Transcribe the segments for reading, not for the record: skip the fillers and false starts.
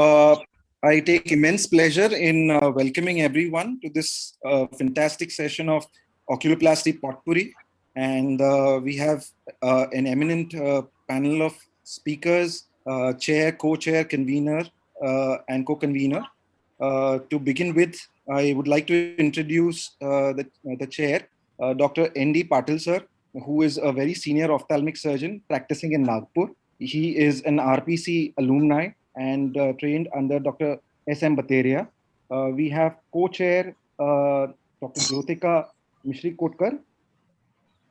I take immense pleasure in welcoming everyone to this fantastic session of Oculoplasty Potpourri. And we have an eminent panel of speakers, chair, co-chair, convener, and co-convener. To begin with, I would like to introduce the chair, Dr. N.D. Patil sir, who is a very senior ophthalmic surgeon practicing in Nagpur. He is an RPC alumni and trained under Dr. S.M. Bateria. We have co-chair Dr. Jyotika Mishri Kotkar.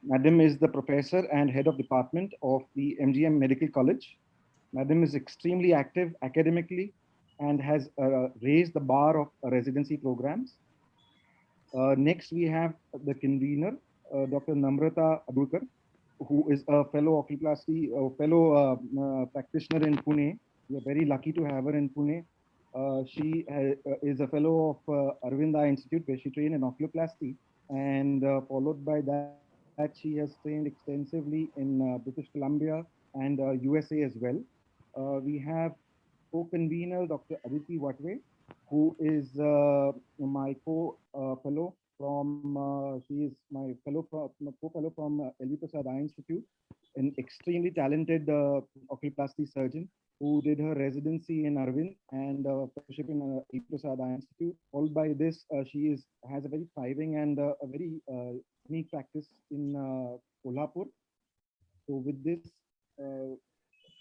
Madam is the professor and head of department of the MGM Medical College. Madam is extremely active academically and has raised the bar of residency programs. Next, we have the convener, Dr. Namrata Adulkar, who is a fellow oculoplasty, fellow practitioner in Pune. We are very lucky to have her in Pune. She is a fellow of Arvind Eye Institute, where she trained in oculoplasty, and followed by that, she has trained extensively in British Columbia and USA as well. We have co-convener Dr. Aditi Watwe, who is my co-fellow from, she is my co-fellow from L.V. Prasad Eye Institute, an extremely talented oculoplasty surgeon who did her residency in Arvind and fellowship in L.V. Prasad Eye Institute. All by this, she has a very thriving and a very unique practice in Kolhapur. So with this,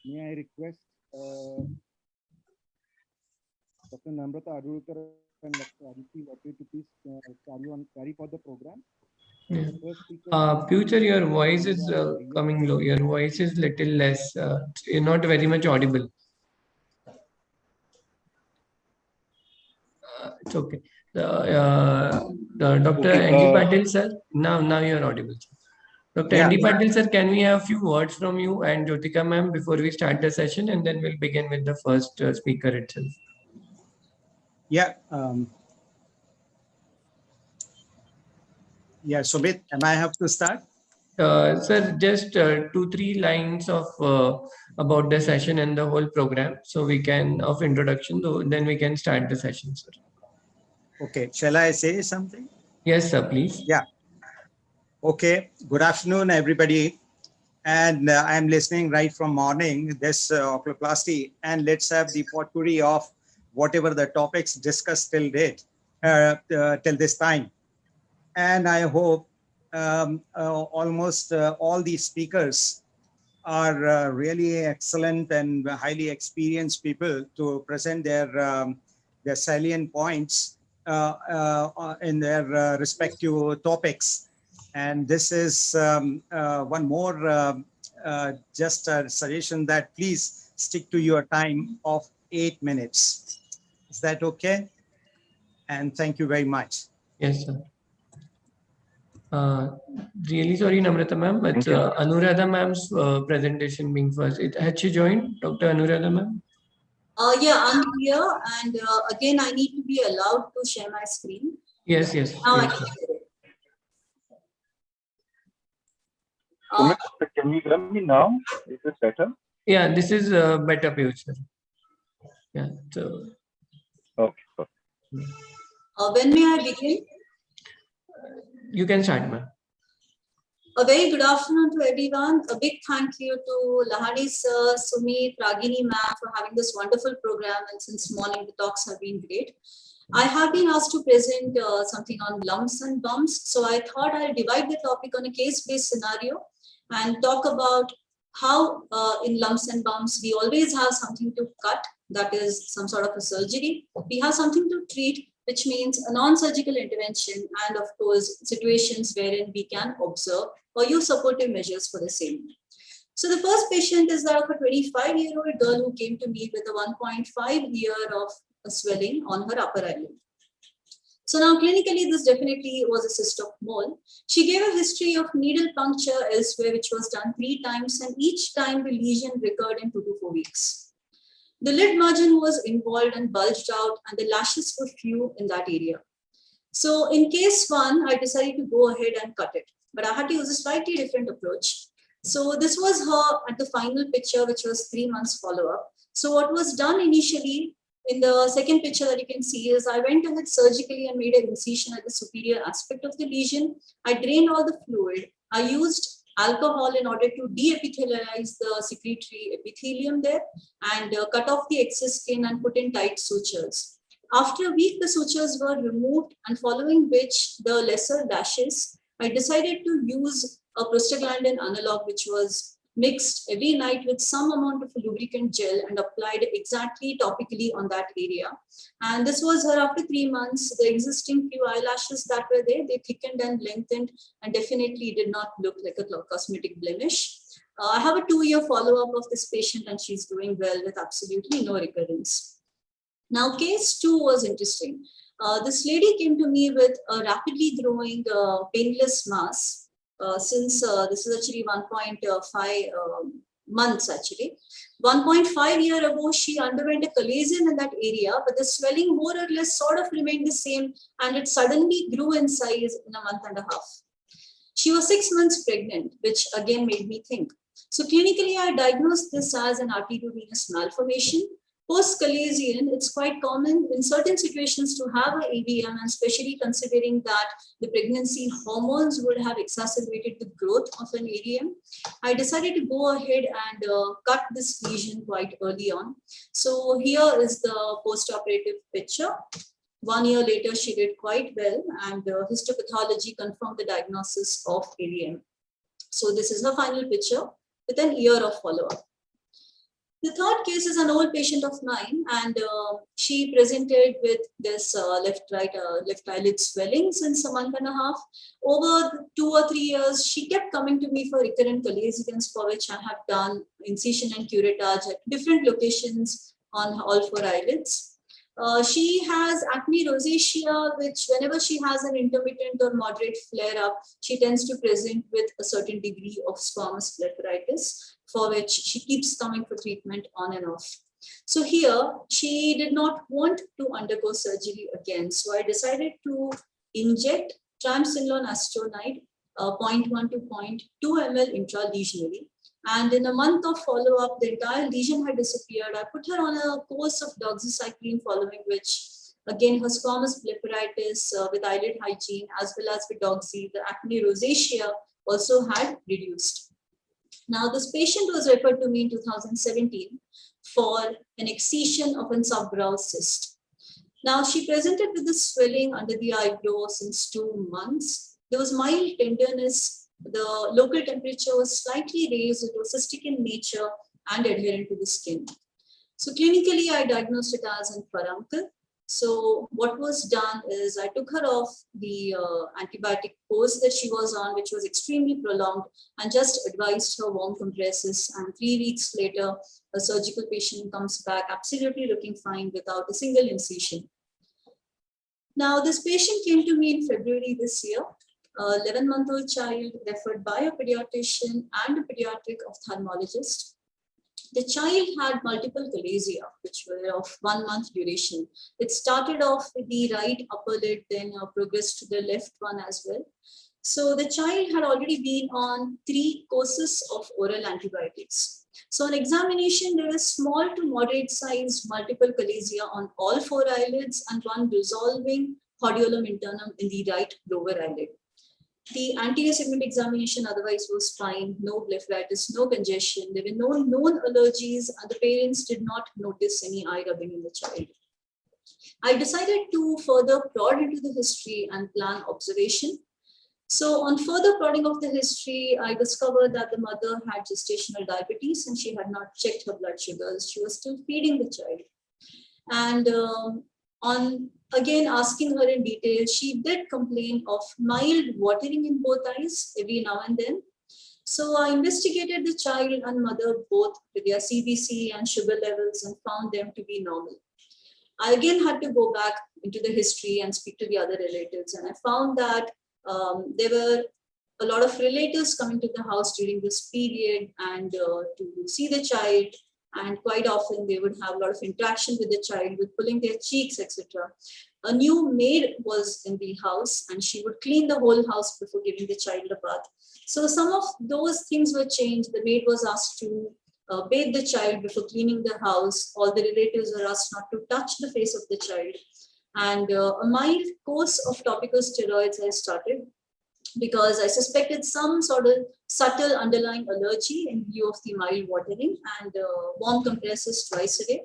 may I request Dr. Namrata Adulkar and Dr. Aditi Watwe to please carry for the program. Future, your voice is coming low. Your voice is little less. You're not very much audible. It's okay. Dr. N.D. Patil sir, now you're audible. Dr. N.D. Patil sir, can we have a few words from you and Jyotika ma'am before we start the session, and then we'll begin with the first speaker itself. Yeah. Yeah, Sumit, am I have to start? Sir, just 2-3 lines of about the session and the whole program, so we can of introduction. Then we can start the session, sir. Okay, shall I say something? Yes, sir, please. Yeah. Okay. Good afternoon, everybody. And I'm listening right from morning this oculoplasty, and let's have the potpourri of whatever the topics discussed till date, till this time. And I hope almost all these speakers are really excellent and highly experienced people to present their salient points in their respective topics. And this is one more just a suggestion that please stick to your time of 8 minutes. Is that okay? And thank you very much. Yes, sir. Really sorry, Namrata ma'am, but Anuradha ma'am's presentation being first. Had she joined, Dr. Anuradha ma'am? Yeah, I'm here, and again, I need to be allowed to share my screen. Yes, yes. Now yes, I can share it. Can you hear me now? Is it better? Yeah, this is better, Piyush, sir. Yeah, so. Okay. When may I begin? You can start, ma'am. A very good afternoon to everyone. A big thank you to Lahadi sir, Sumit, Ragini ma'am for having this wonderful program, and since morning the talks have been great. I have been asked to present something on lumps and bumps, so I thought I'll divide the topic on a case-based scenario and talk about how in lumps and bumps we always have something to cut, that is some sort of a surgery. We have something to treat, which means a non-surgical intervention, and of course situations wherein we can observe or use supportive measures for the same. So the first patient is that of a 25-year-old girl who came to me with a 1.5 year of swelling on her upper eyelid. So now clinically this definitely was a cyst of mole. She gave a history of needle puncture elsewhere, which was done 3 times, and each time the lesion recurred in 2 to 4 weeks. The lid margin was involved and bulged out, and the lashes were few in that area. So in case 1, I decided to go ahead and cut it, but I had to use a slightly different approach. So this was her at the final picture, which was 3 months follow-up. So what was done initially in the second picture that you can see is I went ahead surgically and made an incision at the superior aspect of the lesion. I drained all the fluid. I used alcohol in order to de-epithelialize the secretory epithelium there and cut off the excess skin and put in tight sutures. After a week, the sutures were removed, and following which the lesser dashes, I decided to use a prostaglandin analog, which was mixed every night with some amount of lubricant gel and applied exactly topically on that area. And this was her after 3 months. The existing few eyelashes that were there, they thickened and lengthened and definitely did not look like a cosmetic blemish. I have a 2-year follow-up of this patient and she's doing well with absolutely no recurrence. Now, case 2 was interesting. This lady came to me with a rapidly growing painless mass. Since this is actually 1.5 months actually. 1.5 years ago, she underwent a chalazion in that area, but the swelling more or less sort of remained the same and it suddenly grew in size in a month and a half. She was 6 months pregnant, which again made me think. So clinically, I diagnosed this as an arteriovenous malformation. Post-chalazion, it's quite common in certain situations to have an AVM, and especially considering that the pregnancy hormones would have exacerbated the growth of an AVM. I decided to go ahead and cut this lesion quite early on. So here is the post-operative picture. 1 year later, she did quite well, and histopathology confirmed the diagnosis of AVM. So this is her final picture with an year of follow-up. The third case is an old patient of mine, and she presented with this left eyelid swelling since a month and a half. Over 2 or 3 years, she kept coming to me for recurrent chalazions, for which I have done incision and curettage at different locations on all 4 eyelids. She has acne rosacea, which whenever she has an intermittent or moderate flare-up, she tends to present with a certain degree of squamous blepharitis, for which she keeps coming for treatment on and off. So here, she did not want to undergo surgery again. So I decided to inject triamcinolone acetonide 0.1 to 0.2 ml intralesionally. And in a month of follow-up, the entire lesion had disappeared. I put her on a course of doxycycline, following which, again, her squamous blepharitis with eyelid hygiene, as well as with doxy, the acne rosacea also had reduced. Now, this patient was referred to me in 2017 for an excision of a subbrow cyst. Now, she presented with this swelling under the eyebrow since 2 months. There was mild tenderness. The local temperature was slightly raised. It was cystic in nature and adherent to the skin. So clinically, I diagnosed it as an furuncle. So what was done is I took her off the antibiotic course that she was on, which was extremely prolonged, and just advised her warm compresses. And 3 weeks later, a surgical patient comes back absolutely looking fine without a single incision. Now, this patient came to me in February this year. 11-month-old child referred by a pediatrician and a pediatric ophthalmologist. The child had multiple chalazion, which were of 1 month duration. It started off with the right upper lid, then progressed to the left one as well. So the child had already been on 3 courses of oral antibiotics. So on examination, there was small to moderate sized multiple chalazion on all 4 eyelids and 1 resolving hordeolum internum in the right lower eyelid. The anterior segment examination otherwise was fine, no blepharitis, no congestion. There were no known allergies, and the parents did not notice any eye rubbing in the child. I decided to further prod into the history and plan observation. So on further prodding of the history, I discovered that the mother had gestational diabetes and she had not checked her blood sugars. She was still feeding the child. And on again asking her in detail, she did complain of mild watering in both eyes every now and then. So I investigated the child and mother both with their CBC and sugar levels and found them to be normal. I again had to go back into the history and speak to the other relatives, and I found that there were a lot of relatives coming to the house during this period and to see the child. And quite often they would have a lot of interaction with the child, with pulling their cheeks, etc. A new maid was in the house and she would clean the whole house before giving the child a bath. So some of those things were changed. The maid was asked to bathe the child before cleaning the house. All the relatives were asked not to touch the face of the child. And a mild course of topical steroids I started because I suspected some sort of subtle underlying allergy in view of the mild watering, and warm compresses twice a day.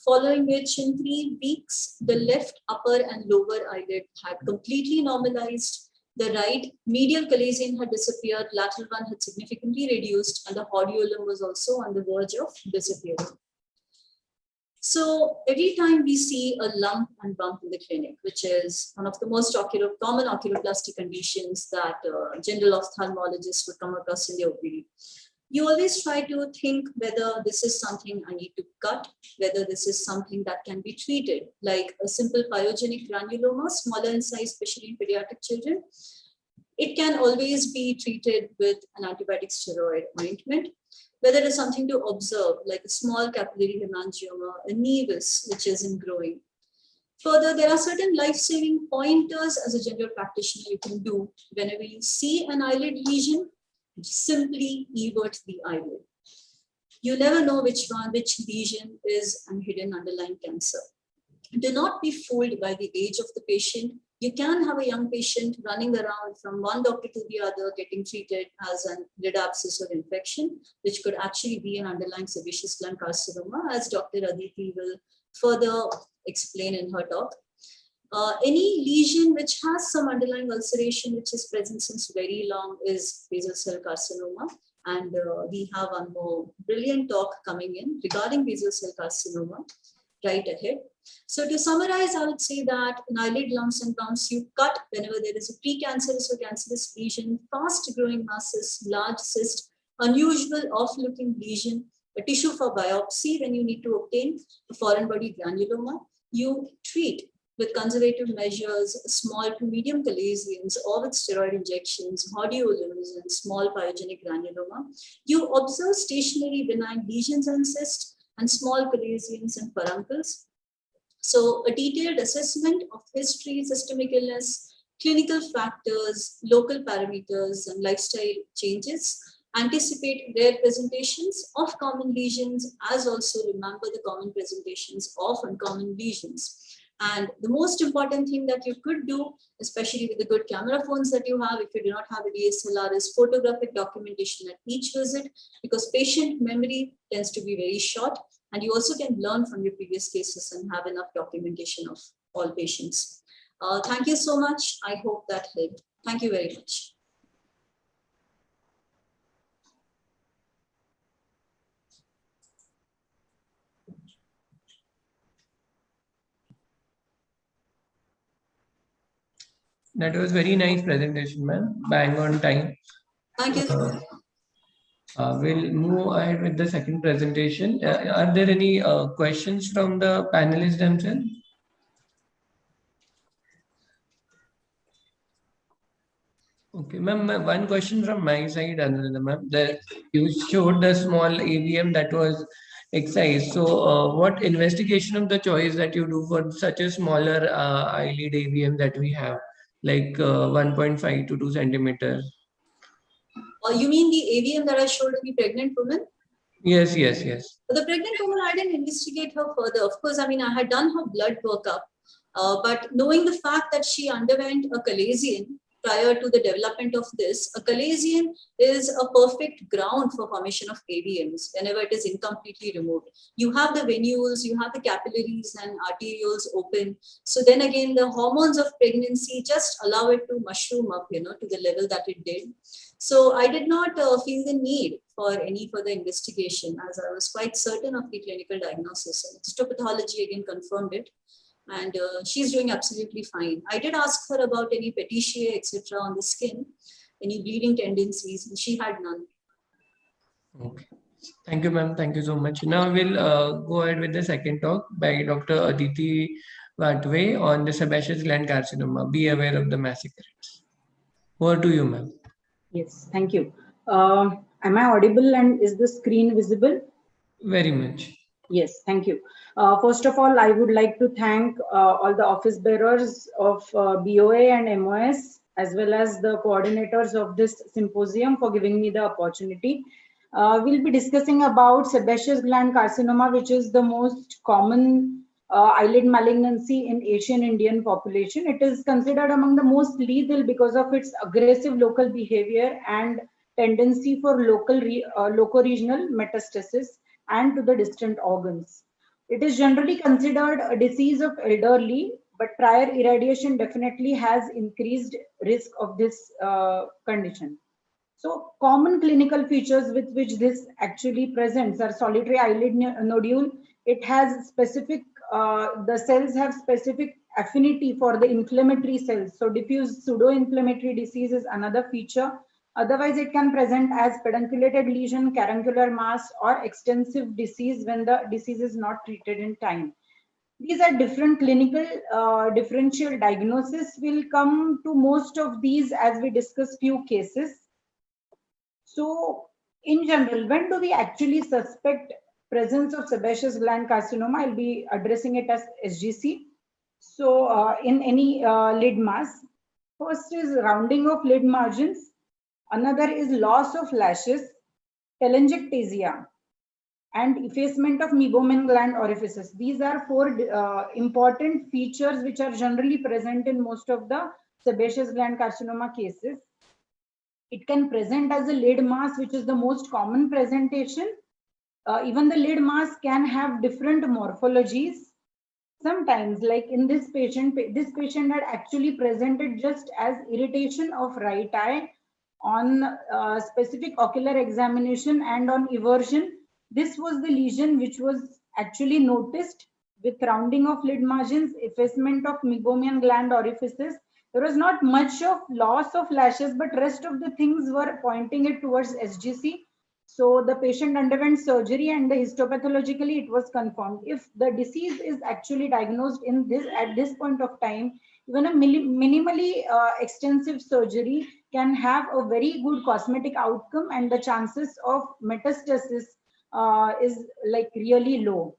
Following which, in 3 weeks, the left upper and lower eyelid had completely normalized. The right medial chalazion had disappeared, lateral one had significantly reduced, and the hordeolum was also on the verge of disappearing. So every time we see a lump and bump in the clinic, which is one of the most common oculoplasty conditions that general ophthalmologists would come across in the OPD, you always try to think whether this is something I need to cut, whether this is something that can be treated, like a simple pyogenic granuloma, smaller in size, especially in pediatric children. It can always be treated with an antibiotic steroid ointment. Whether it is something to observe, like a small capillary hemangioma, a nevus, which is in growing. Further, there are certain life-saving pointers as a general practitioner you can do. Whenever you see an eyelid lesion, simply evert the eyelid. You never know which lesion is a hidden underlying cancer. Do not be fooled by the age of the patient. You can have a young patient running around from one doctor to the other, getting treated as an lid abscess or infection, which could actually be an underlying sebaceous gland carcinoma, as Dr. Aditi will further explain in her talk. Any lesion which has some underlying ulceration which is present since very long is basal cell carcinoma. And we have one more brilliant talk coming in regarding basal cell carcinoma right ahead. So to summarize, I would say that in eyelid lumps and bumps, you cut whenever there is a precancerous or cancerous lesion, fast growing masses, large cyst, unusual off-looking lesion, a tissue for biopsy when you need to obtain a foreign body granuloma. You treat with conservative measures, small to medium chalazions, or with steroid injections, hordeolums, and small pyogenic granuloma. You observe stationary benign lesions and cysts, and small chalazions and furuncles. So a detailed assessment of history, systemic illness, clinical factors, local parameters, and lifestyle changes. Anticipate rare presentations of common lesions, as also remember the common presentations of uncommon lesions. And the most important thing that you could do, especially with the good camera phones that you have, if you do not have a DSLR, is photographic documentation at each visit, because patient memory tends to be very short, and you also can learn from your previous cases and have enough documentation of all patients. Thank you so much. I hope that helped. Thank you very much. That was very nice presentation, ma'am. Bang on time. Thank you. We'll move ahead with the second presentation. Are there any questions from the panelists themselves? Okay, ma'am, one question from my side, Anuradha ma'am. You showed the small AVM that was excised. So what investigation of the choice that you do for such a smaller eyelid AVM that we have, like 1.5 to 2 centimeters? You mean the AVM that I showed in the pregnant woman? Yes, yes, yes. The pregnant woman, I didn't investigate her further. Of course, I mean, I had done her blood workup, but knowing the fact that she underwent a chalazion prior to the development of this, a chalazion is a perfect ground for formation of AVMs whenever it is incompletely removed. You have the venules, you have the capillaries and arterioles open. So then again, the hormones of pregnancy just allow it to mushroom up, to the level that it did. So I did not feel the need for any further investigation, as I was quite certain of the clinical diagnosis. And histopathology again confirmed it. And she's doing absolutely fine. I did ask her about any petechiae, etc. on the skin, any bleeding tendencies, and she had none. Okay. Thank you, ma'am. Thank you so much. Now we'll go ahead with the second talk by Dr. Aditi Vatve on the sebaceous gland carcinoma. Be aware of the massacres. Over to you, ma'am. Yes, thank you. Am I audible and is the screen visible? Very much. Yes, thank you. First of all, I would like to thank all the office bearers of BOA and MOS, as well as the coordinators of this symposium for giving me the opportunity. We'll be discussing about sebaceous gland carcinoma, which is the most common eyelid malignancy in Asian Indian population. It is considered among the most lethal because of its aggressive local behavior and tendency for loco-regional metastasis and to the distant organs. It is generally considered a disease of elderly, but prior irradiation definitely has increased risk of this condition. So common clinical features with which this actually presents are solitary eyelid nodule. It has specific, the cells have specific affinity for the inflammatory cells. So diffuse pseudo-inflammatory disease is another feature. Otherwise, it can present as pedunculated lesion, caruncular mass, or extensive disease when the disease is not treated in time. These are different clinical differential diagnosis. Will come to most of these as we discuss few cases. So in general, when do we actually suspect presence of sebaceous gland carcinoma? I'll be addressing it as SGC. So in any lid mass, first is rounding of lid margins. Another is loss of lashes, telangiectasia, and effacement of meibomian gland orifices. These are four important features which are generally present in most of the sebaceous gland carcinoma cases. It can present as a lid mass, which is the most common presentation. Even the lid mass can have different morphologies. Sometimes, like in this patient had actually presented just as irritation of right eye on specific ocular examination and on eversion. This was the lesion which was actually noticed with rounding of lid margins, effacement of meibomian gland orifices. There was not much of loss of lashes, but rest of the things were pointing it towards SGC. So the patient underwent surgery and the histopathologically it was confirmed. If the disease is actually diagnosed in this at this point of time, even a minimally extensive surgery can have a very good cosmetic outcome, and the chances of metastasis is like really low.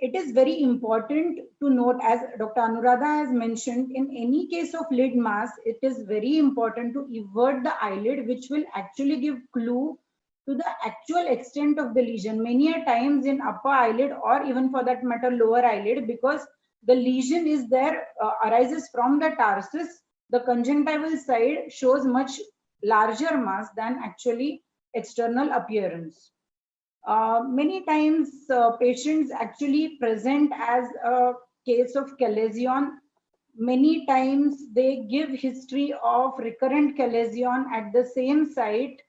It is very important to note, as Dr. Anuradha has mentioned, in any case of lid mass, it is very important to invert the eyelid, which will actually give clue to the actual extent of the lesion. Many a times in upper eyelid, or even for that matter lower eyelid, because the lesion is there, arises from the tarsus, the conjunctival side shows much larger mass than actually external appearance. Many times patients actually present as a case of chalazion. Many times they give history of recurrent chalazion at the same site,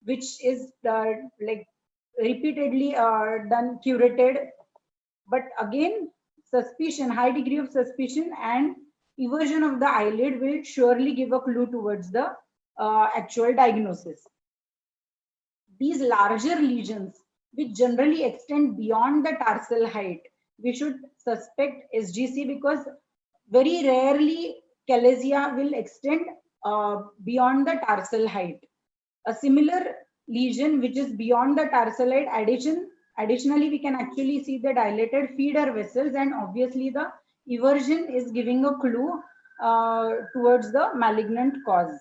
which is like repeatedly done curated. But again, suspicion, high degree of suspicion and eversion of the eyelid will surely give a clue towards the actual diagnosis. These larger lesions, which generally extend beyond the tarsal height, we should suspect SGC, because very rarely chalazia will extend beyond the tarsal height. A similar lesion which is beyond the tarsal height, additionally we can actually see the dilated feeder vessels, and obviously the eversion is giving a clue towards the malignant cause.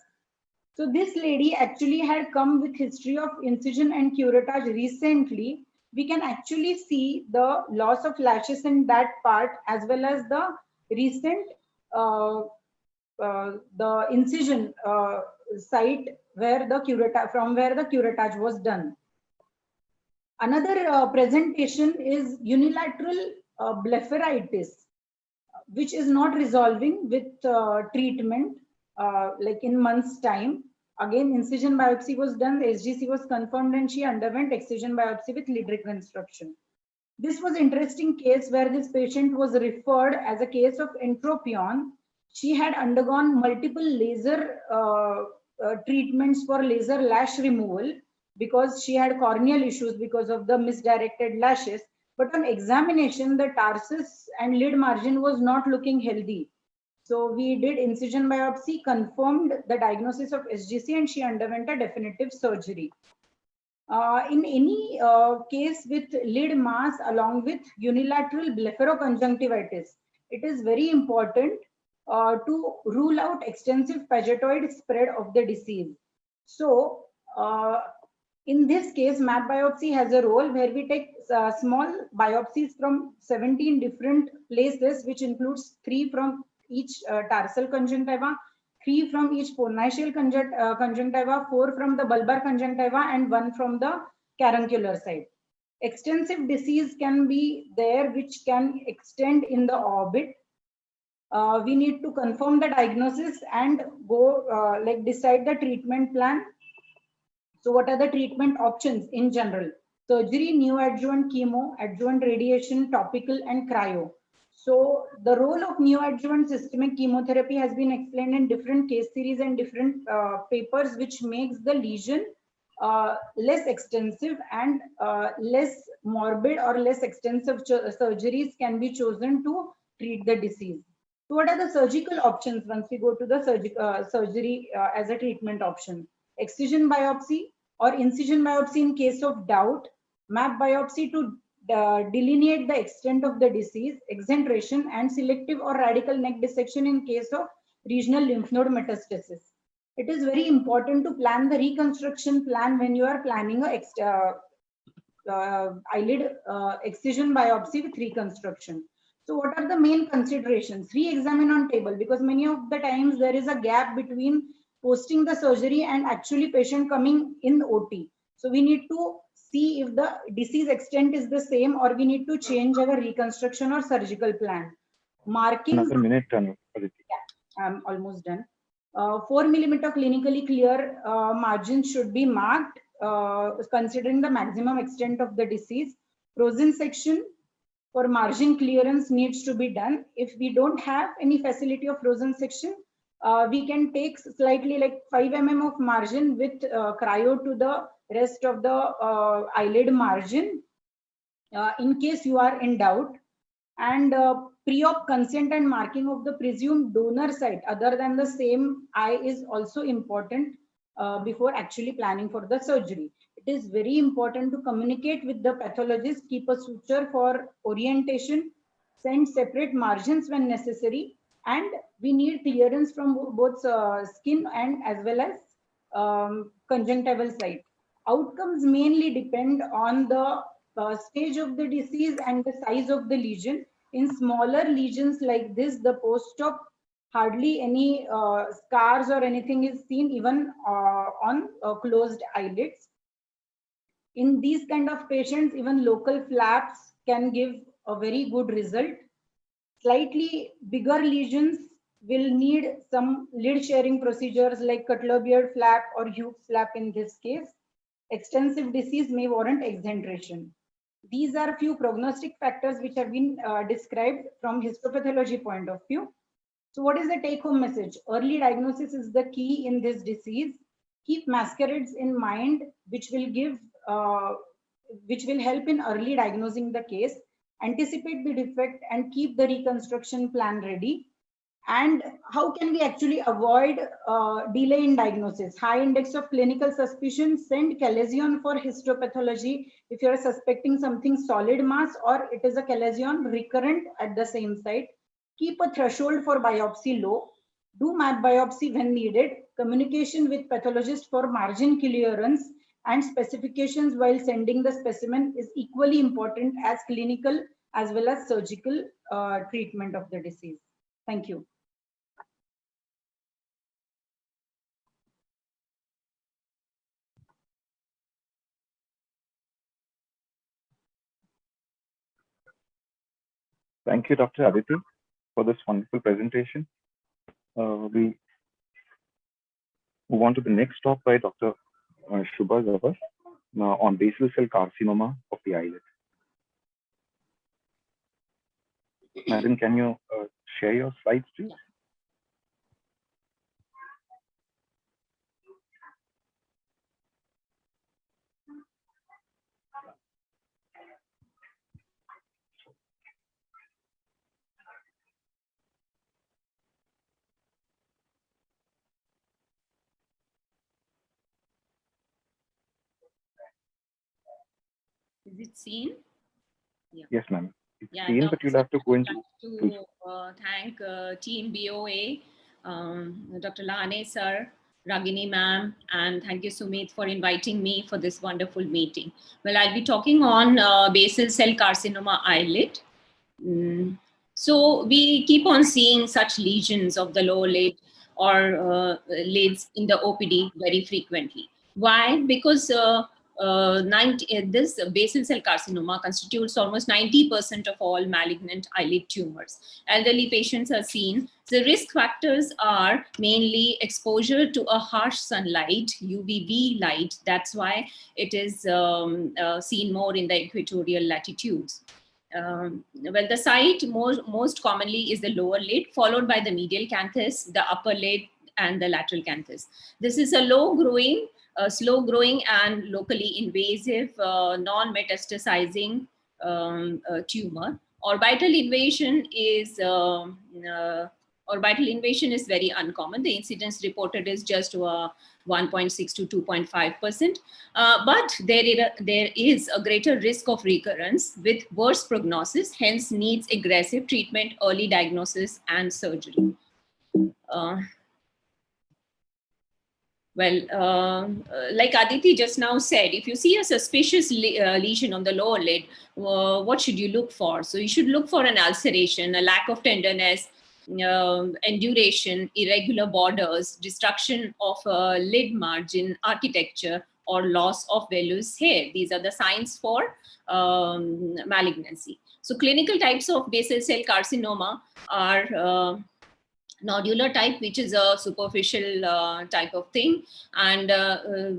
So this lady actually had come with history of incision and curettage recently. We can actually see the loss of lashes in that part, as well as the recent the incision site where the curettage, from where the curettage was done. Another presentation is unilateral blepharitis, which is not resolving with treatment, like in months' time. Again, incision biopsy was done, the SGC was confirmed, and she underwent excision biopsy with lid reconstruction. This was an interesting case where this patient was referred as a case of entropion. She had undergone multiple laser treatments for laser lash removal because she had corneal issues because of the misdirected lashes. But on examination, the tarsus and lid margin was not looking healthy. So we did incision biopsy, confirmed the diagnosis of SGC, and she underwent a definitive surgery. In any case with lid mass along with unilateral blepharoconjunctivitis, it is very important to rule out extensive pagetoid spread of the disease. So In this case, map biopsy has a role where we take small biopsies from 17 different places, which includes 3 from each tarsal conjunctiva, 3 from each polynesial conjunctiva, 4 from the bulbar conjunctiva, and 1 from the caruncular side. Extensive disease can be there, which can extend in the orbit. We need to confirm the diagnosis and go decide the treatment plan. So what are the treatment options in general? Surgery, neoadjuvant chemo, adjuvant radiation, topical, and cryo. So the role of neoadjuvant systemic chemotherapy has been explained in different case series and different papers, which makes the lesion less extensive and less morbid, or less extensive surgeries can be chosen to treat the disease. So what are the surgical options once we go to the surgery as a treatment option? Excision biopsy or incision biopsy in case of doubt, map biopsy to delineate the extent of the disease, exenteration, and selective or radical neck dissection in case of regional lymph node metastasis. It is very important to plan the reconstruction plan when you are planning a eyelid excision biopsy with reconstruction. So what are the main considerations? Re-examine on table, because many of the times there is a gap between posting the surgery and actually patient coming in OT. So we need to see if the disease extent is the same, or we need to change our reconstruction or surgical plan. Markings. Another minute, Aditi. Yeah, I'm almost done. 4 millimeter clinically clear margins should be marked, considering the maximum extent of the disease. Frozen section for margin clearance needs to be done. If we don't have any facility of frozen section, we can take slightly like 5 mm of margin with cryo to the rest of the eyelid margin in case you are in doubt. And pre-op consent and marking of the presumed donor site other than the same eye is also important before actually planning for the surgery. It is very important to communicate with the pathologist, keep a suture for orientation, send separate margins when necessary, and we need clearance from both skin and as well as conjunctival site. Outcomes mainly depend on the stage of the disease and the size of the lesion. In smaller lesions like this, the post-op hardly any scars or anything is seen, even on closed eyelids. In these kind of patients, even local flaps can give a very good result. Slightly bigger lesions will need some lid sharing procedures like Cutler-Beard flap or Hughes flap in this case. Extensive disease may warrant exenteration. These are few prognostic factors which have been described from histopathology point of view. So what is the take-home message? Early diagnosis is the key in this disease. Keep masquerades in mind, which will help in early diagnosing the case. Anticipate the defect and keep the reconstruction plan ready. And how can we actually avoid delay in diagnosis? High index of clinical suspicion, send chalazion for histopathology if you are suspecting something solid mass or it is a chalazion recurrent at the same site. Keep a threshold for biopsy low. Do map biopsy when needed. Communication with pathologist for margin clearance and specifications while sending the specimen is equally important as clinical as well as surgical treatment of the disease. Thank you. Thank you, Dr. Aditi, for this wonderful presentation. We move on to the next talk by Dr. Shubha Zabar on basal cell carcinoma of the eyelid. Madam, can you share your slides, please? Is it seen? Yeah. Yes, ma'am. It's Yeah, seen, but you'll have to go into. to thank Team BOA, Dr. Lane sir, Ragini ma'am, and thank you Sumit for inviting me for this wonderful meeting. Well, I'll be talking on basal cell carcinoma eyelid. So we keep on seeing such lesions of the lower lid or lids in the OPD very frequently. Why? Because this basal cell carcinoma constitutes almost 90% of all malignant eyelid tumors. Elderly patients are seen. The risk factors are mainly exposure to a harsh sunlight, UVB light. That's why it is seen more in the equatorial latitudes. Well, the site most commonly is the lower lid, followed by the medial canthus, the upper lid, and the lateral canthus. This is a slow growing and locally invasive, non-metastasizing tumor. Orbital invasion is very uncommon. The incidence reported is just 1.6 to 2.5%. But there is a greater risk of recurrence with worse prognosis, hence needs aggressive treatment, early diagnosis, and surgery. Like Aditi just now said, if you see a suspicious lesion on the lower lid, what should you look for? So you should look for an ulceration, a lack of tenderness, induration, irregular borders, destruction of lid margin architecture, or loss of vellus hair. These are the signs for malignancy. So clinical types of basal cell carcinoma are nodular type, which is a superficial type of thing, and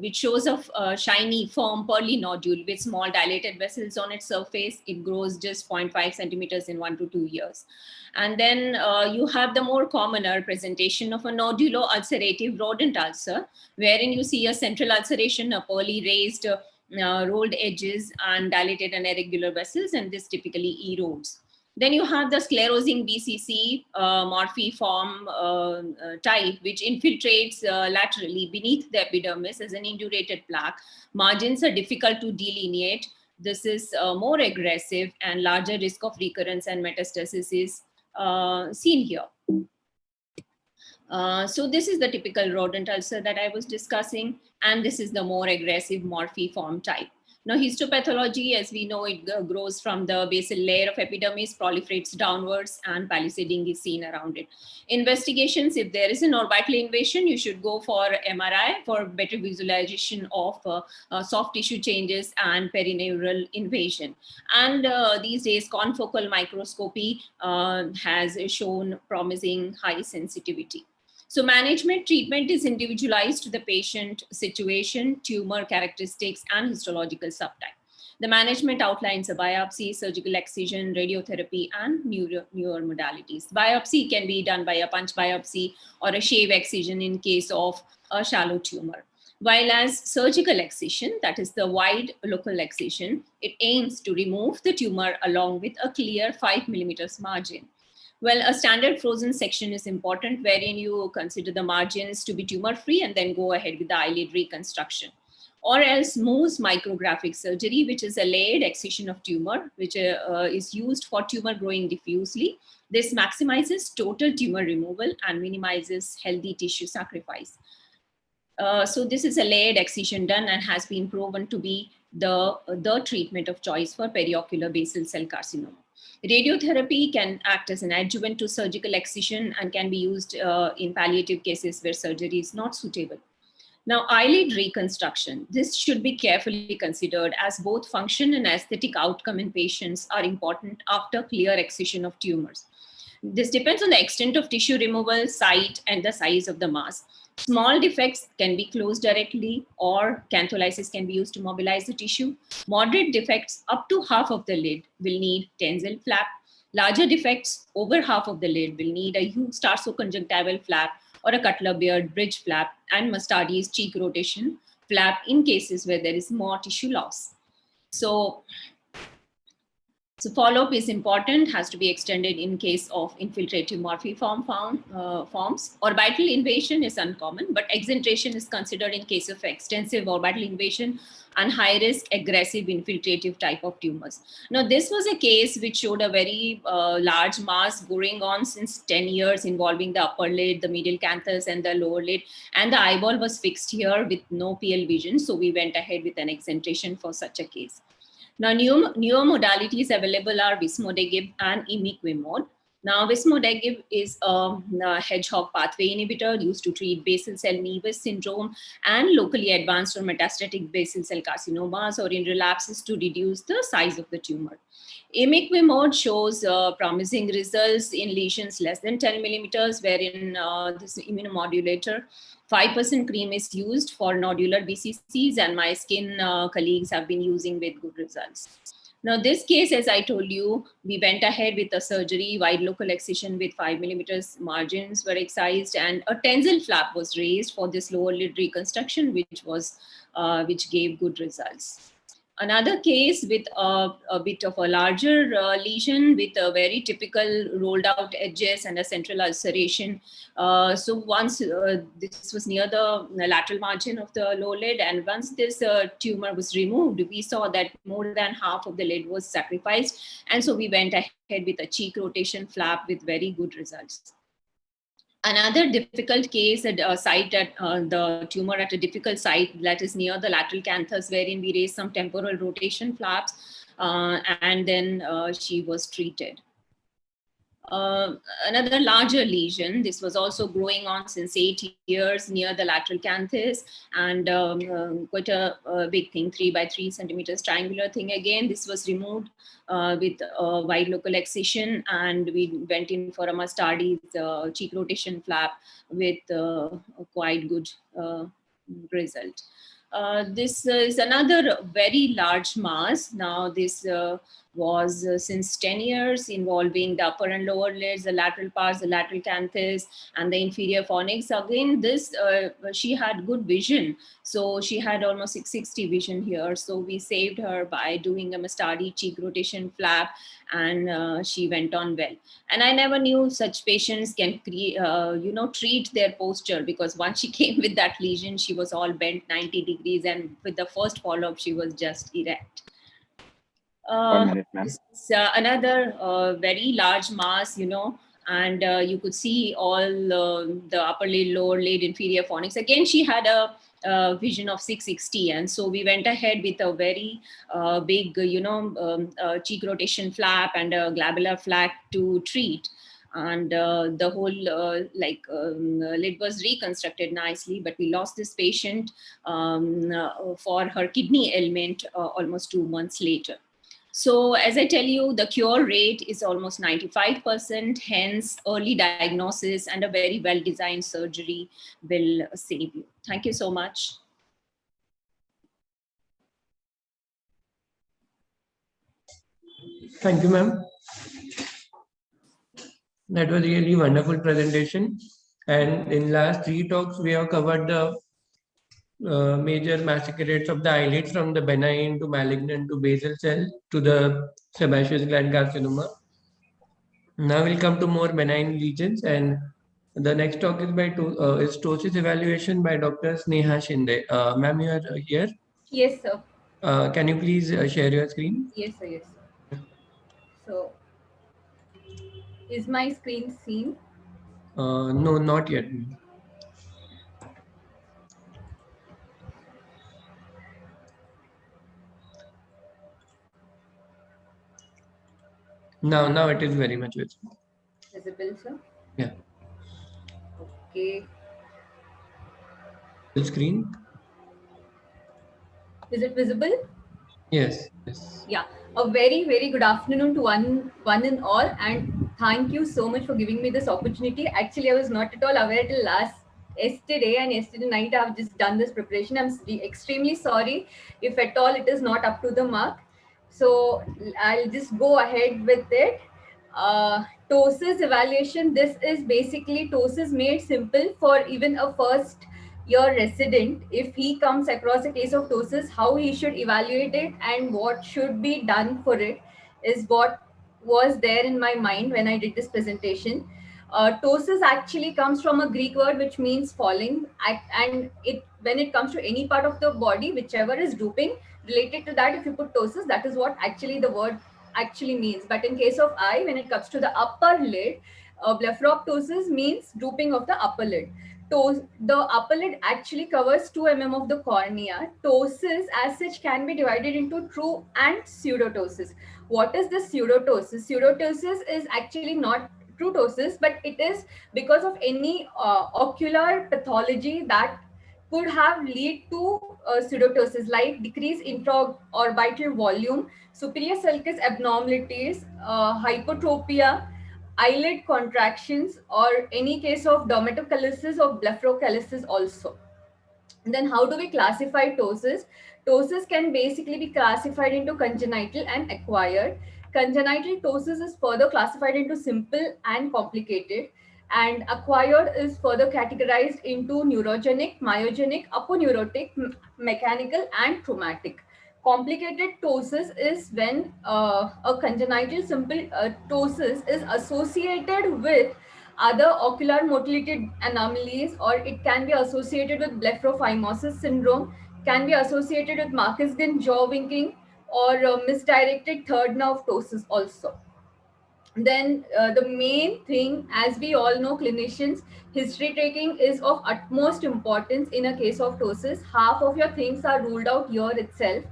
which shows a shiny, firm, pearly nodule with small dilated vessels on its surface. It grows just 0.5 centimeters in 1 to 2 years. And then you have the more commoner presentation of a nodulo-ulcerative rodent ulcer, wherein you see a central ulceration, a pearly raised rolled edges, and dilated and irregular vessels, and this typically erodes. Then you have the sclerosing BCC morphiform type, which infiltrates laterally beneath the epidermis as an indurated plaque. Margins are difficult to delineate. This is more aggressive, and larger risk of recurrence and metastasis is seen here. So this is the typical rodent ulcer that I was discussing, and this is the more aggressive morphiform type. Now, histopathology, as we know, it grows from the basal layer of epidermis, proliferates downwards, and palisading is seen around it. Investigations, if there is an orbital invasion, you should go for MRI for better visualization of soft tissue changes and perineural invasion. And these days, confocal microscopy has shown promising high sensitivity. So management treatment is individualized to the patient situation, tumor characteristics, and histological subtype. The management outlines a biopsy, surgical excision, radiotherapy, and newer modalities. Biopsy can be done by a punch biopsy or a shave excision in case of a shallow tumor. While as surgical excision, that is the wide local excision, it aims to remove the tumor along with a clear 5 millimeters margin. Well, a standard frozen section is important, wherein you consider the margins to be tumor-free and then go ahead with the eyelid reconstruction. Or else Mohs micrographic surgery, which is a layered excision of tumor, which is used for tumor growing diffusely. This maximizes total tumor removal and minimizes healthy tissue sacrifice. So this is a layered excision done and has been proven to be the treatment of choice for periocular basal cell carcinoma. Radiotherapy can act as an adjuvant to surgical excision and can be used in palliative cases where surgery is not suitable. Now, eyelid reconstruction. This should be carefully considered as both function and aesthetic outcome in patients are important after clear excision of tumors. This depends on the extent of tissue removal, site, and the size of the mass. Small defects can be closed directly, or cantholysis can be used to mobilize the tissue. Moderate defects up to half of the lid will need Tenzel flap. Larger defects over half of the lid will need a Hughes tarsoconjunctival flap or a Cutler-Beard bridge flap, and Mustardi's cheek rotation flap in cases where there is more tissue loss. So So follow-up is important, has to be extended in case of infiltrative morphiform forms. Orbital invasion is uncommon, but exentration is considered in case of extensive orbital invasion and high-risk aggressive infiltrative type of tumors. Now, this was a case which showed a very large mass going on since 10 years involving the upper lid, the medial canthus, and the lower lid, and the eyeball was fixed here with no PL vision. So we went ahead with an exenteration for such a case. Now, newer modalities available are vismodegib and imiquimod. Now, vismodegib is a hedgehog pathway inhibitor used to treat basal cell Nevis syndrome and locally advanced or metastatic basal cell carcinomas, or in relapses to reduce the size of the tumor. Imiquimod shows promising results in lesions less than 10 millimeters, wherein this immunomodulator 5% cream is used for nodular BCCs, and my skin colleagues have been using with good results. Now, this case, as I told you, we went ahead with a surgery, wide local excision with 5 millimeters margins were excised, and a tensile flap was raised for this lower lid reconstruction, which gave good results. Another case with a bit of a larger lesion with a very typical rolled out edges and a central ulceration. So once this was near the lateral margin of the lower lid, and once this tumor was removed, we saw that more than half of the lid was sacrificed. And so we went ahead with a cheek rotation flap with very good results. Another difficult case at a site at the tumor at a difficult site that is near the lateral canthus, wherein we raised some temporal rotation flaps and then she was treated. Another larger lesion, this was also growing on since 8 years near the lateral canthus, and quite a big thing, 3 by 3 centimeters triangular thing. Again, this was removed with a wide local excision, and we went in for a Mustardi's cheek rotation flap with quite good result. This is another very large mass. Now, this was since 10 years involving the upper and lower lids, the lateral parts, the lateral canthus, and the inferior fornix. Again, this she had good vision, so she had almost 660 vision here. So we saved her by doing a Mustardi cheek rotation flap, and she went on well. And I never knew such patients can treat their posture, because once she came with that lesion, she was all bent 90 degrees, and with the first follow-up, she was just erect. 1 minute, ma'am. Another very large mass, and you could see all the upper lid, lower lid, inferior fornix. Again, she had a vision of 660, and so we went ahead with a very big, cheek rotation flap and a glabellar flap to treat. And the whole lid was reconstructed nicely, but we lost this patient for her kidney ailment almost 2 months later. So as I tell you, the cure rate is almost 95%, hence early diagnosis and a very well-designed surgery will save you. Thank you so much. Thank you, ma'am. That was really wonderful presentation. And in last 3 talks, we have covered the major massacre rates of the eyelids, from the benign to malignant to basal cell to the sebaceous gland carcinoma. Now we'll come to more benign lesions, and the next talk is by is ptosis evaluation by Dr. Sneha Shinde. Ma'am, you are here? Yes, sir. Can you please share your screen? Yes, sir. Yes, sir. So, is my screen seen? No, not yet. Now it is very much visible. Visible, sir? Yeah. Okay. Full screen? Is it visible? Yes. Yes. Yeah. A very, very good afternoon to one and all, and thank you so much for giving me this opportunity. Actually, I was not at all aware till yesterday, and yesterday night I've just done this preparation. I'm extremely sorry if at all it is not up to the mark. So I'll just go ahead with it. Ptosis evaluation. This is basically ptosis made simple for even a first year resident. If he comes across a case of ptosis, how he should evaluate it and what should be done for it. is what was there in my mind when I did this presentation. Ptosis actually comes from a Greek word which means falling, and it when it comes to any part of the body, whichever is drooping, related to that, if you put ptosis, that is what actually the word actually means. But in case of eye, when it comes to the upper lid, blepharoptosis means drooping of the upper lid. The upper lid actually covers 2 mm of the cornea. Ptosis as such can be divided into true and pseudotosis. What is the pseudotosis? Pseudotosis is actually not true ptosis, but it is because of any ocular pathology that could have lead to pseudotosis, like decreased intraorbital volume, superior sulcus abnormalities, hypotropia, eyelid contractions, or any case of dermatochalasis or blepharochalasis also. And then how do we classify ptosis? Ptosis can basically be classified into congenital and acquired. Congenital ptosis is further classified into simple and complicated, and acquired is further categorized into neurogenic, myogenic, aponeurotic, mechanical, and traumatic. Complicated ptosis is when a congenital simple ptosis is associated with other ocular motility anomalies, or it can be associated with blepharophimosis syndrome, can be associated with Marcus-Gunn jaw winking, or misdirected third nerve ptosis also. Then the main thing, as we all know, clinicians, history taking is of utmost importance in a case of ptosis. Half of your things are ruled out here itself.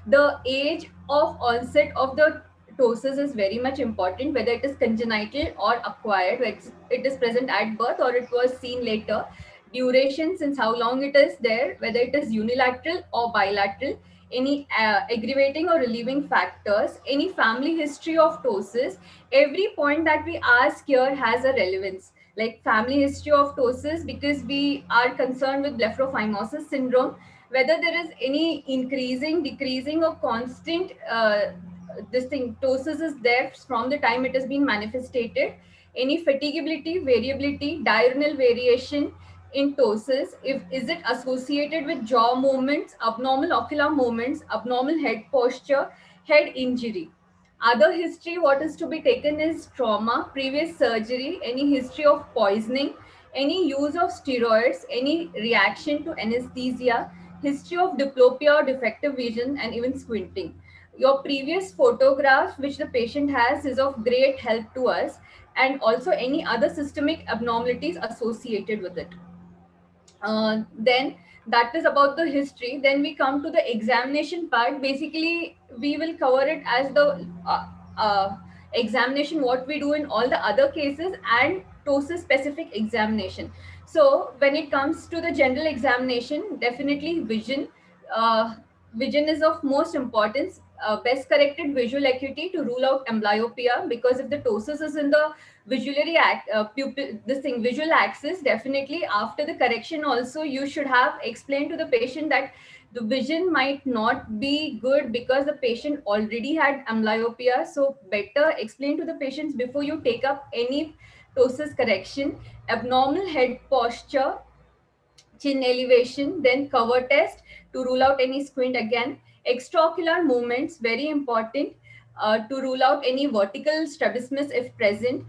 The age of onset of the ptosis is very much important, whether it is congenital or acquired, whether it is present at birth or it was seen later. Duration, since how long it is there, whether it is unilateral or bilateral, any aggravating or relieving factors, any family history of ptosis. Every point that we ask here has a relevance, like family history of ptosis, because we are concerned with blepharophimosis syndrome, whether there is any increasing, decreasing, or constant ptosis is there from the time it has been manifested, any fatigability, variability, diurnal variation in ptosis, is it associated with jaw movements, abnormal ocular movements, abnormal head posture, head injury. Other history, what is to be taken is trauma, previous surgery, any history of poisoning, any use of steroids, any reaction to anesthesia, history of diplopia or defective vision, and even squinting. Your previous photograph which the patient has is of great help to us, and also any other systemic abnormalities associated with it. Then that is about the history. Then we come to the examination part. Basically, we will cover it as the examination, what we do in all the other cases, and ptosis specific examination. So when it comes to the general examination, definitely vision. Vision is of most importance. Best corrected visual acuity to rule out amblyopia, because if the ptosis is in the visual axis, definitely after the correction also you should have explained to the patient that the vision might not be good because the patient already had amblyopia. So better explain to the patients before you take up any ptosis correction. Abnormal head posture, chin elevation, then cover test to rule out any squint again. Extraocular movements, very important to rule out any vertical strabismus if present.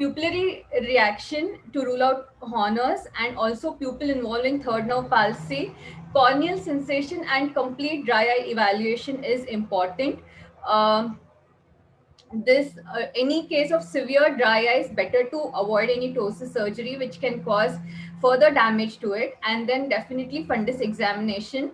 Pupillary reaction to rule out Horner's, and also pupil involving third nerve palsy. Corneal sensation and complete dry eye evaluation is important. Any case of severe dry eyes, better to avoid any ptosis surgery which can cause further damage to it, and then definitely fundus examination.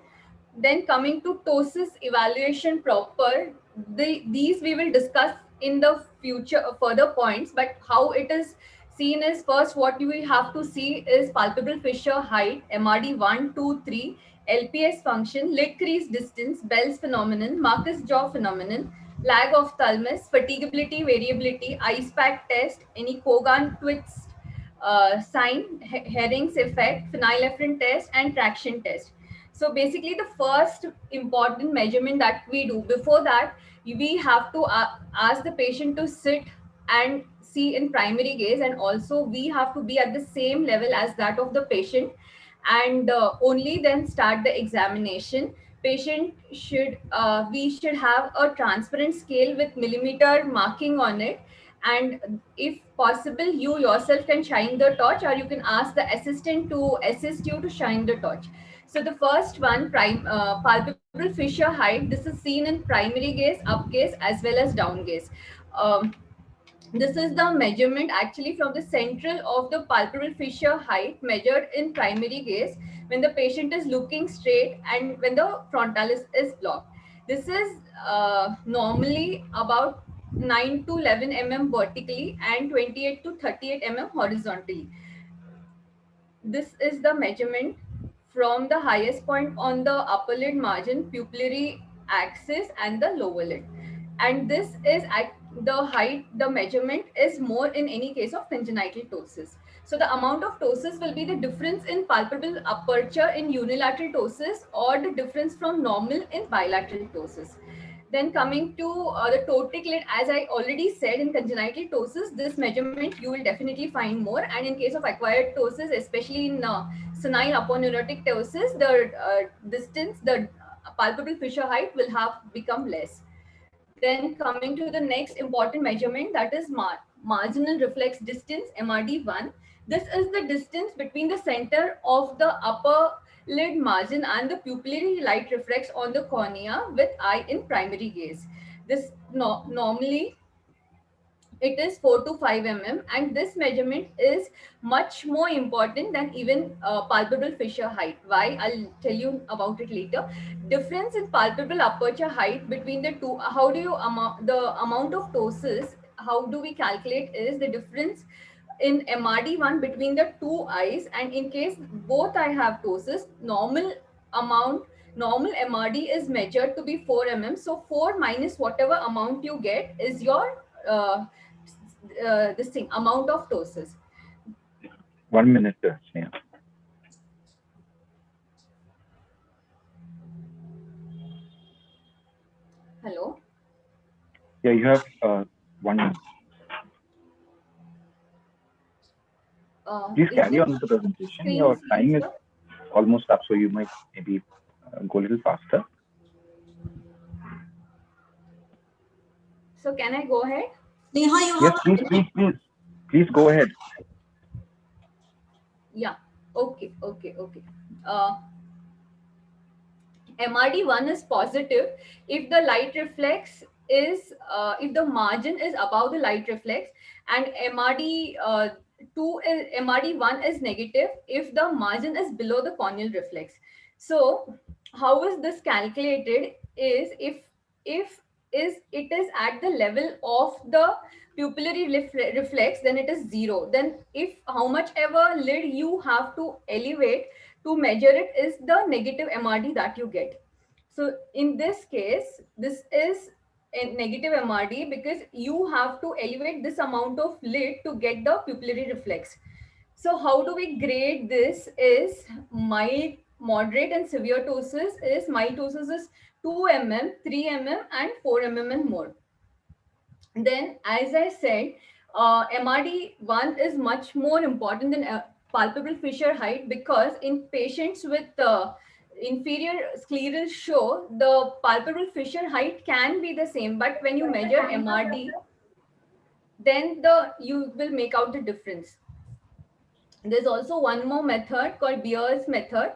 Then coming to ptosis evaluation proper, these we will discuss in the future further points, but how it is seen is, first what you have to see is palpebral fissure height, MRD 1, 2, 3, LPS function, lid crease distance, Bell's phenomenon, Marcus jaw phenomenon, lag of thalamus, fatigability, variability, ice pack test, any Kogan twist sign, Herring's effect, phenylephrine test, and traction test. So basically the first important measurement that we do, before that we have to ask the patient to sit and see in primary gaze, and also we have to be at the same level as that of the patient, and only then start the examination. patient should, we should have a transparent scale with millimeter marking on it. And if possible, you yourself can shine the torch, or you can ask the assistant to assist you to shine the torch. So the first one, palpebral fissure height, this is seen in primary gaze, up gaze, as well as down gaze. This is the measurement actually from the central of the palpebral fissure height measured in primary gaze when the patient is looking straight and when the frontalis is blocked. This is normally about 9 to 11 mm vertically and 28 to 38 mm horizontally. This is the measurement from the highest point on the upper lid margin, pupillary axis, and the lower lid. And this is at the height, the measurement is more in any case of congenital ptosis. So the amount of ptosis will be the difference in palpebral aperture in unilateral ptosis or the difference from normal in bilateral ptosis. Then coming to the ptotic lid, as I already said, in congenital ptosis, this measurement you will definitely find more. And in case of acquired ptosis, especially in senile aponeurotic ptosis, the distance, the palpebral fissure height will have become less. Then coming to the next important measurement, that is marginal reflex distance, MRD1. This is the distance between the center of the upper lid margin and the pupillary light reflex on the cornea with eye in primary gaze. This normally it is 4 to 5 mm, and this measurement is much more important than even palpebral fissure height. Why? I'll tell you about it later. Difference in palpebral aperture height between the two, how do you the amount of ptosis, how do we calculate is the difference in MRD1 between the two eyes, and in case both eye have ptosis, normal MRD is measured to be 4 mm. So 4 minus whatever amount you get is your this thing, amount of ptosis. 1 minute, Sneha. Hello? Yeah, you have 1 minute. Please carry on with the presentation. Your time is almost up, so you might maybe go a little faster. So can I go ahead? Neha, you Yes, have please go ahead. Yeah. Okay. MRD1 is positive if the light reflex is if the margin is above the light reflex, and MRD1 is negative if the margin is below the corneal reflex. So how is this calculated is if it is at the level of the pupillary reflex, then it is 0. Then if how much ever lid you have to elevate to measure it is the negative MRD that you get. So in this case, this is a negative MRD because you have to elevate this amount of lid to get the pupillary reflex. So how do we grade this is mild, moderate, and severe ptosis is mild ptosis is 2 mm, 3 mm, and 4 mm and more. Then, as I said, MRD1 is much more important than palpebral fissure height because in patients with inferior scleral show, the palpebral fissure height can be the same, but when you measure MRD, then you will make out the difference. There's also one more method called Beer's method.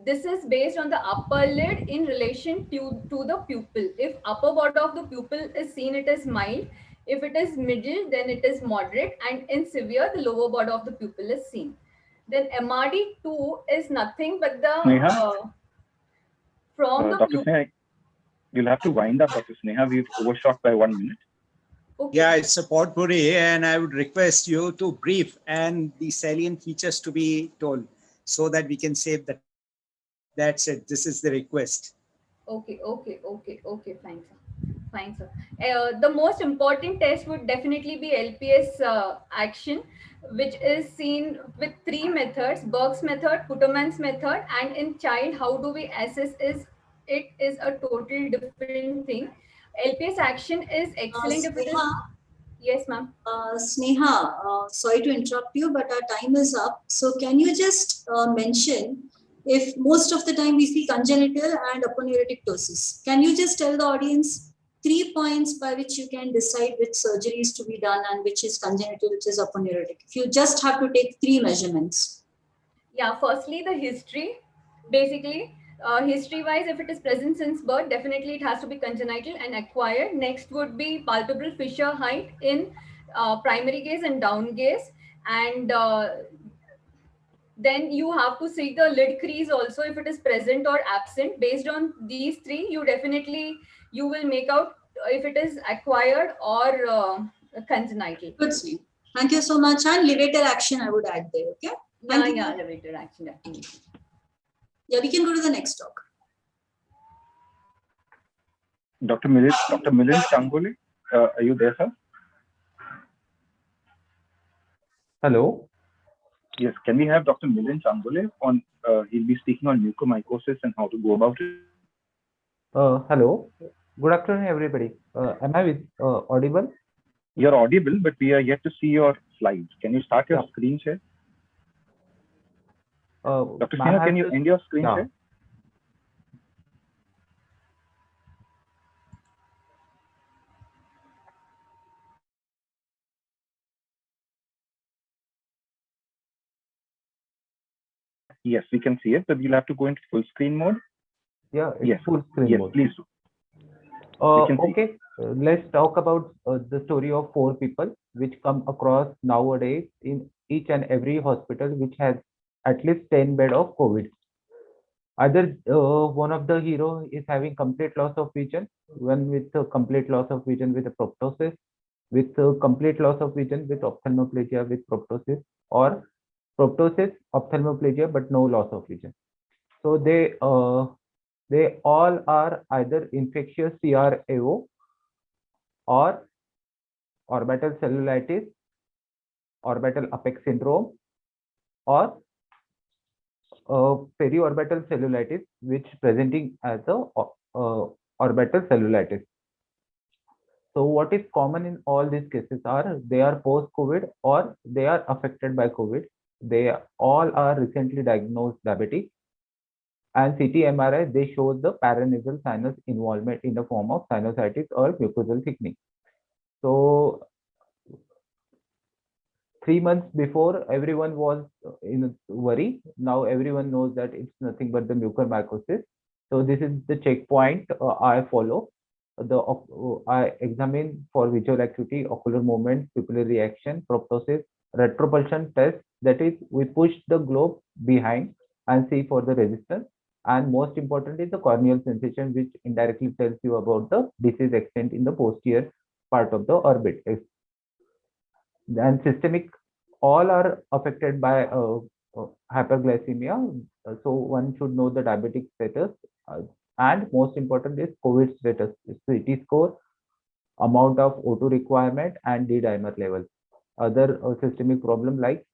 This is based on the upper lid in relation to the pupil. If upper border of the pupil is seen, it is mild. If it is middle, then it is moderate, and in severe, the lower border of the pupil is seen. Then MRD2 is nothing but the from the Dr. Sneha, you'll have to wind up, Dr. Sneha. We've overshot by 1 minute. Okay. Yeah, it's a potpourri, and I would request you to brief and the salient features to be told so that we can save that. That's it. This is the request. Okay. Fine, sir. The most important test would definitely be LPS action, which is seen with 3 methods: Burke's method, Puterman's method, and in child, how do we assess it is a totally different thing. LPS action is excellent. Yes, ma'am. Sneha, sorry to interrupt you, but our time is up. So can you just mention if most of the time we see congenital and aponeurotic ptosis. Can you just tell the audience 3 points by which you can decide which surgery is to be done and which is congenital, which is aponeurotic? If you just have to take 3 measurements. Yeah, firstly, the history. Basically, history-wise, if it is present since birth, definitely it has to be congenital and acquired. Next would be palpable fissure height in primary gaze and down gaze. And then you have to see the lid crease also if it is present or absent. Based on these 3, you will make out if it is acquired or congenital. Good, Sneha. Thank you so much. And levator action, I would add there. Okay. Thank you. Yeah, levator action, definitely. Yeah, we can go to the next talk. Dr. Milind Changole, are you there, sir? Hello. Yes, can we have Dr. Milind Changole on? He'll be speaking on mucormycosis and how to go about it. Hello. Good afternoon, everybody. Am I audible? You're audible, but we are yet to see your slides. Can you start your Yeah. screen share? Dr. Ma'am, Sneha, can you end your screen Yeah. share? Yes, we can see it, but you'll have to go into full screen mode. Yeah, it's Yes. full screen Yes, mode. please do. We can see. Okay, let's talk about the story of 4 people which come across nowadays in each and every hospital which has at least 10 bed of COVID. Either one of the hero is having complete loss of vision, one with a complete loss of vision with a proptosis, with a complete loss of vision with ophthalmoplegia with proptosis, or proptosis, ophthalmoplegia, but no loss of vision. So they all are either infectious CRAO or orbital cellulitis, orbital apex syndrome, or periorbital cellulitis, which presenting as a orbital cellulitis. So what is common in all these cases are they are post-COVID or they are affected by COVID. They all are recently diagnosed diabetic, and CT MRI, they show the paranasal sinus involvement in the form of sinusitis or mucosal thickening. So 3 months before, everyone was in worry. Now everyone knows that it's nothing but the mucormycosis. So this is the checkpoint I follow. I examine for visual acuity, ocular movement, pupillary reaction, proptosis, retropulsion test. That is, we push the globe behind and see for the resistance. And most important is the corneal sensation, which indirectly tells you about the disease extent in the posterior part of the orbit. And systemic, all are affected by hyperglycemia. So one should know the diabetic status. And most important is COVID status, CT score, amount of O2 requirement, and D-dimer level. Other systemic problem like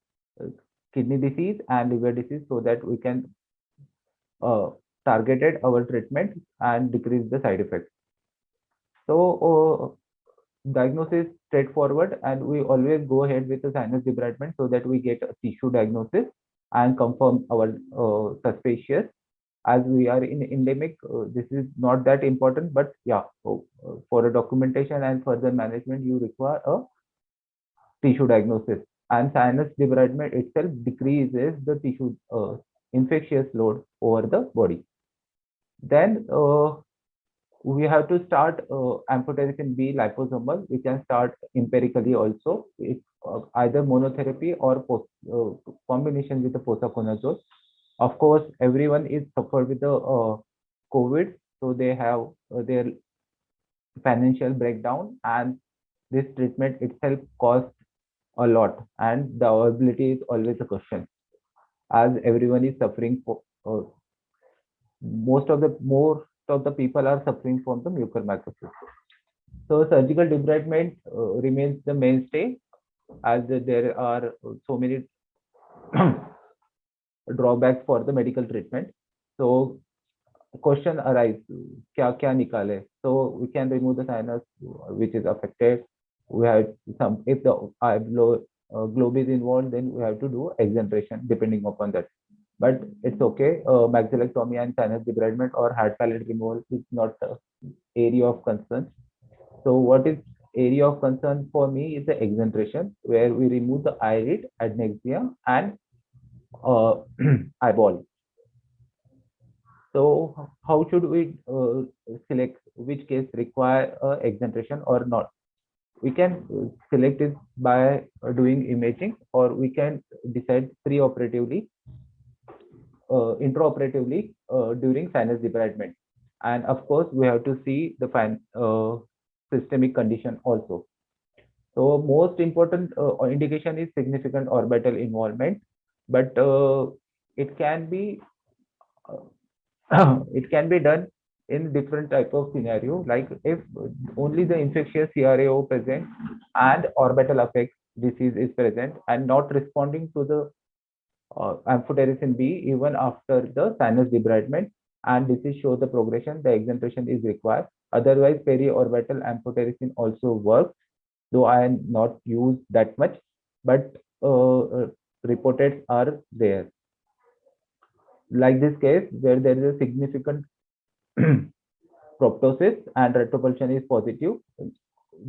kidney disease and liver disease, so that we can targeted our treatment and decrease the side effects. So diagnosis straightforward, and we always go ahead with the sinus debridement so that we get a tissue diagnosis and confirm our suspicious. As we are in endemic, this is not that important, but yeah, for a documentation and further management, you require a tissue diagnosis. And sinus debridement itself decreases the tissue infectious load over the body. Then we have to start amphotericin B liposomal. We can start empirically also. It's either monotherapy or combination with the posaconazole. Of course, everyone is suffered with the COVID, so they have their financial breakdown, and this treatment itself costs a lot, and the availability is always a question, as everyone is suffering for. Most of the people are suffering from the mucormycosis. So surgical debridement remains the mainstay, as there are so many drawbacks for the medical treatment. So question arises, kya nikale? So we can remove the sinus which is affected. We have some, if the eye globe is involved, then we have to do exenteration depending upon that. but it's okay. Maxillectomy and sinus debridement or hard palate removal is not a area of concern. So what is area of concern for me is the exenteration, where we remove the irid, adnexia, and eyeball. So how should we select which case require exenteration or not? We can select it by doing imaging, or we can decide pre-operatively, intraoperatively during sinus debridement. And of course, we have to see the systemic condition also. So most important indication is significant orbital involvement, but it can be it can be done in different type of scenario, like if only the infectious CRAO present and orbital apex disease is present and not responding to the amphotericin B even after the sinus debridement, and disease show the progression, the exenteration is required. Otherwise, periorbital amphotericin also works, though I am not used that much, but reported are there. Like this case where there is a significant proptosis and retropulsion is positive,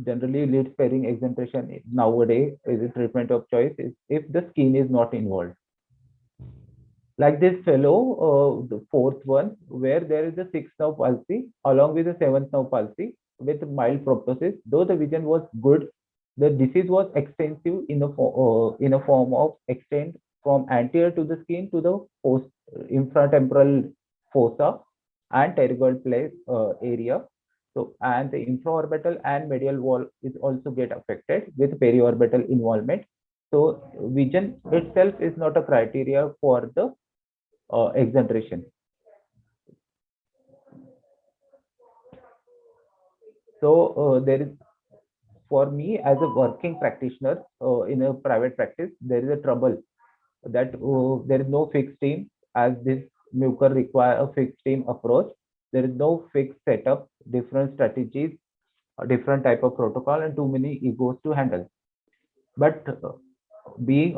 generally lead sparing exenteration nowadays is a treatment of choice if the skin is not involved. Like this fellow, the fourth one, where there is a sixth nerve palsy along with the seventh nerve palsy with mild proptosis. Though the vision was good, the disease was extensive in a form of extent from anterior to the skin to the infratemporal fossa and pterygoid place area. So, and the infraorbital and medial wall is also get affected with periorbital involvement. So, vision itself is not a criteria for the exenteration. So there is, for me as a working practitioner in a private practice, there is a trouble that there is no fixed team, as this mucor require a fixed team approach. There is no fixed setup, different strategies, a different type of protocol, and too many egos to handle. But being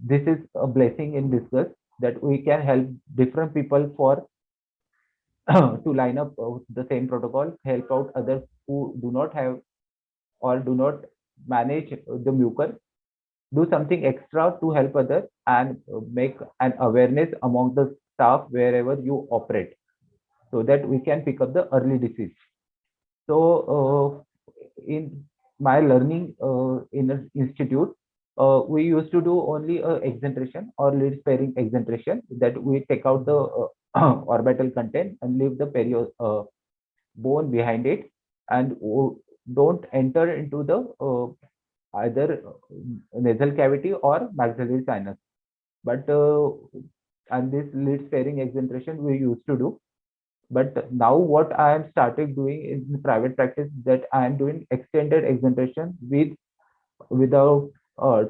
this is a blessing in disguise that we can help different people for to line up the same protocol, help out others who do not have or do not manage the mucor, do something extra to help others, and make an awareness among the staff wherever you operate, so that we can pick up the early disease. So in my learning in an institute, we used to do only a exenteration or lead sparing exenteration, that we take out the orbital content and leave the bone behind it, and don't enter into the either nasal cavity or maxillary sinus. But and this lead sparing exenteration we used to do. But now what I am started doing in private practice, that I am doing extended exenteration without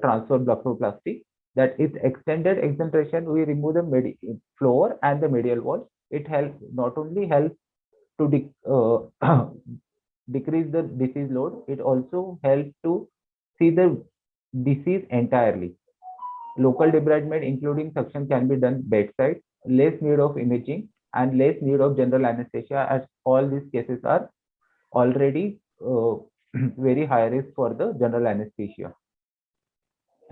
transfer blepharoplasty. That is extended exenteration. We remove the floor and the medial wall. It helps, not only helps to decrease the disease load, it also helps to see the disease entirely. Local debridement, including suction, can be done bedside, less need of imaging and less need of general anesthesia, as all these cases are already very high risk for the general anesthesia.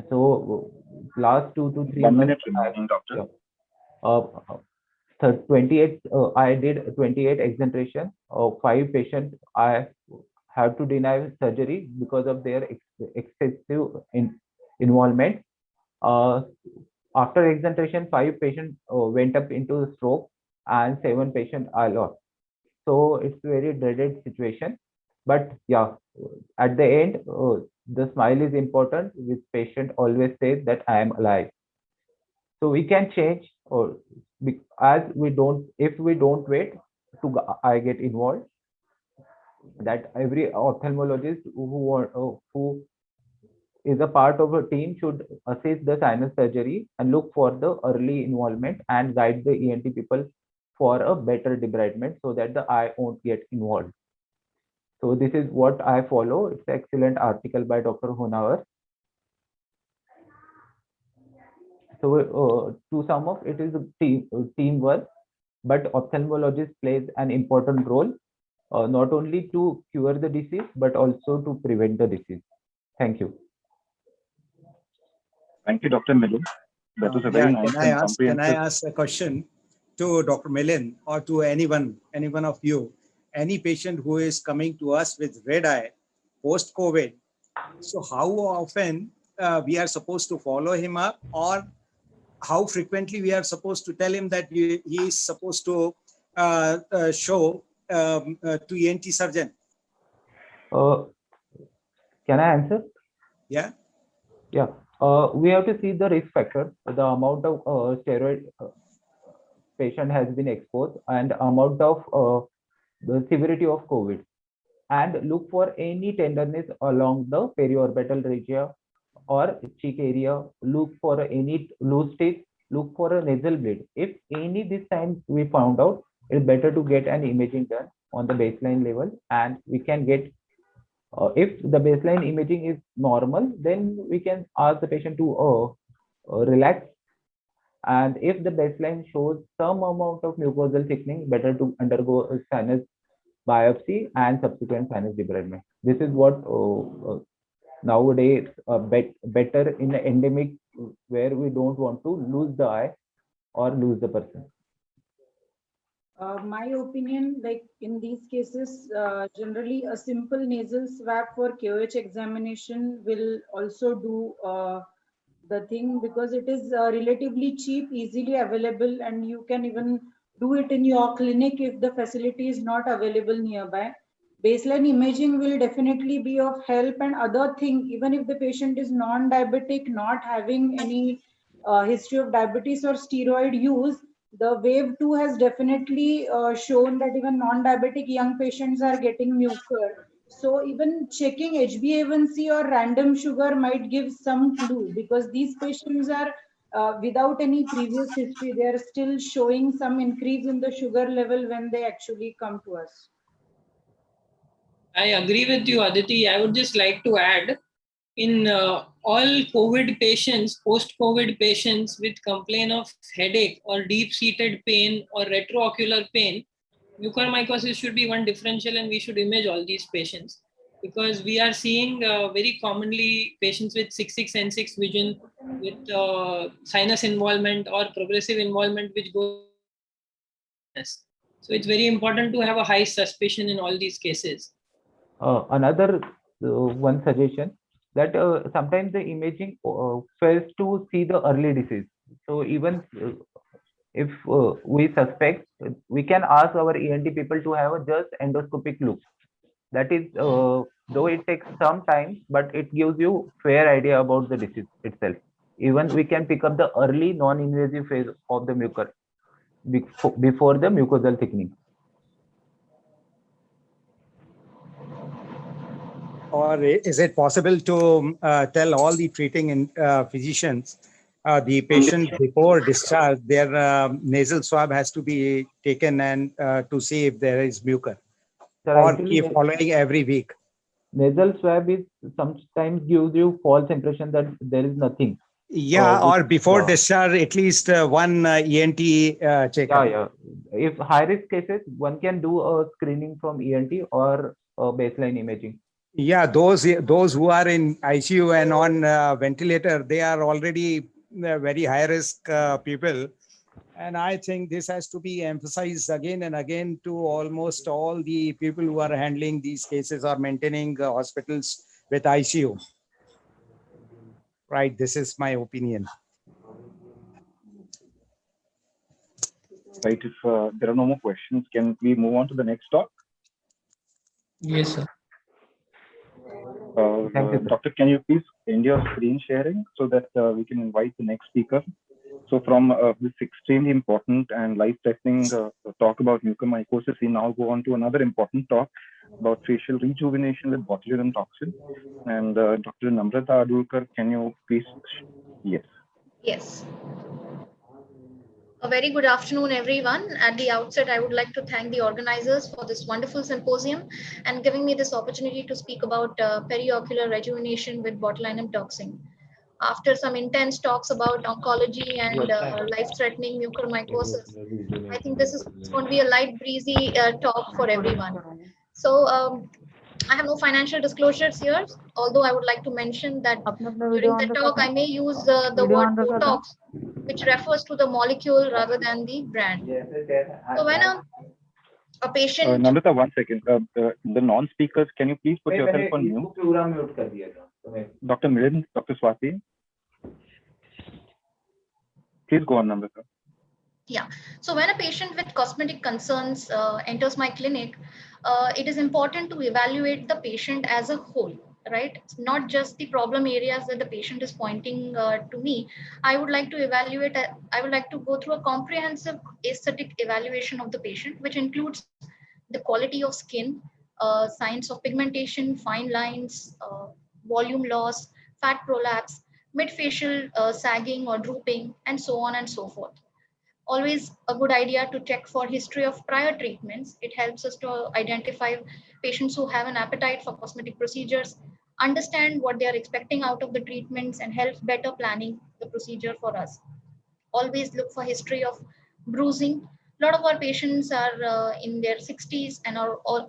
So last 2 to 3 1 months, minute remaining, doctor. 28 I did 28 exenteration of 5 patients. I have to deny surgery because of their excessive involvement. After exenteration, 5 patients went up into the stroke and 7 patients are lost. So it's very dreaded situation. But yeah, at the end, the smile is important. With patient always says that I am alive. So we can change, or as we don't, if we don't wait to I get involved, that every ophthalmologist who is a part of a team should assist the sinus surgery and look for the early involvement and guide the ENT people for a better debridement, so that the eye won't get involved. So this is what I follow. It's an excellent article by Dr. Honauer. So to sum up, it is a teamwork, but ophthalmologist plays an important role, not only to cure the disease, but also to prevent the disease. Thank you. Thank you, Dr. Millen. That was a very nice and Can I comprehensive. ask a question to Dr. Millen or to anyone of you? Any patient who is coming to us with red eye post-COVID, so how often we are supposed to follow him up, or how frequently we are supposed to tell him that he is supposed to show to ENT surgeon? Can I answer? Yeah. Yeah. We have to see the risk factor, the amount of steroid patient has been exposed, and amount of the severity of COVID, and look for any tenderness along the periorbital region or cheek area. Look for any loose stitch. Look for a nasal bleed. If any this time we found out, it's better to get an imaging done on the baseline level, and we can get. If the baseline imaging is normal, then we can ask the patient to relax. And if the baseline shows some amount of mucosal thickening, better to undergo a sinus biopsy and subsequent sinus debridement. This is what nowadays better in the endemic, where we don't want to lose the eye or lose the person. My opinion, like in these cases, generally a simple nasal swab for KOH examination will also do the thing, because it is relatively cheap, easily available, and you can even do it in your clinic if the facility is not available nearby. Baseline imaging will definitely be of help, and other thing, even if the patient is non-diabetic, not having any history of diabetes or steroid use, the wave 2 has definitely shown that even non-diabetic young patients are getting mucor. So even checking HbA1c or random sugar might give some clue, because these patients are without any previous history, they are still showing some increase in the sugar level when they actually come to us. I agree with you, Aditi. I would just like to add, in all COVID patients, post-COVID patients with complaint of headache or deep-seated pain or retroocular pain, mucormycosis should be one differential, and we should image all these patients, because we are seeing very commonly patients with 6/6 vision with sinus involvement or progressive involvement, which goes. So it's very important to have a high suspicion in all these cases. Another one suggestion, that sometimes the imaging fails to see the early disease. So even if we suspect, we can ask our ENT people to have a just endoscopic look. That is, though it takes some time, but it gives you fair idea about the disease itself. Even we can pick up the early non-invasive phase of the mucor before the mucosal thickening. Or is it possible to tell all the treating physicians, the patient before discharge, their nasal swab has to be taken and to see if there is mucor, or keep following every week? Nasal swab is sometimes gives you false impression that there is nothing. Yeah, or before discharge, at least one ENT checkup. Yeah. If high risk cases, one can do a screening from ENT or baseline imaging. Yeah, those who are in ICU and on ventilator, they are already very high risk people. And I think this has to be emphasized again and again to almost all the people who are handling these cases or maintaining hospitals with ICU. Right, this is my opinion. Right, if there are no more questions, can we move on to the next talk? Yes, sir. Doctor, can you please end your screen sharing so that we can invite the next speaker? So from this extremely important and life-threatening talk about mucormycosis, we now go on to another important talk about facial rejuvenation with botulinum toxin. And Dr. Namrata Adulkar, can you please? Yes. Yes. A very good afternoon, everyone. At the outset, I would like to thank the organizers for this wonderful symposium and giving me this opportunity to speak about periocular rejuvenation with botulinum toxin. after some intense talks about oncology and life-threatening mucormycosis, I think this is going to be a light, breezy talk for everyone. So I have no financial disclosures here, although I would like to mention that during the talk, I may use the word Botox, which refers to the molecule rather than the brand. So when a patient... Namrata, 1 second. The non-speakers, can you please put yourself on mute? Dr. Milind, Dr. Swati. Please go on, Namrata. Yeah. So when a patient with cosmetic concerns enters my clinic, it is important to evaluate the patient as a whole, right? It's not just the problem areas that the patient is pointing to me. I would like to evaluate, I would like to go through a comprehensive aesthetic evaluation of the patient, which includes the quality of skin, signs of pigmentation, fine lines, volume loss, fat prolapse, mid-facial sagging or drooping, and so on and so forth. Always a good idea to check for history of prior treatments. It helps us to identify patients who have an appetite for cosmetic procedures, understand what they are expecting out of the treatments, and help better planning the procedure for us. Always look for history of bruising. A lot of our patients are in their 60s and are all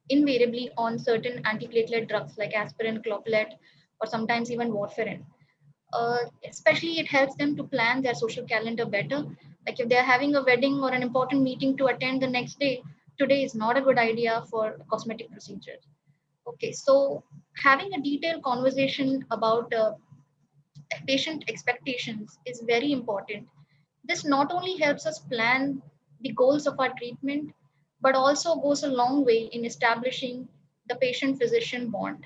invariably on certain antiplatelet drugs like aspirin, clopidogrel, or sometimes even warfarin. Especially it helps them to plan their social calendar better. Like if they're having a wedding or an important meeting to attend the next day, today is not a good idea for cosmetic procedures. Okay, so having a detailed conversation about patient expectations is very important. This not only helps us plan the goals of our treatment, but also goes a long way in establishing the patient-physician bond.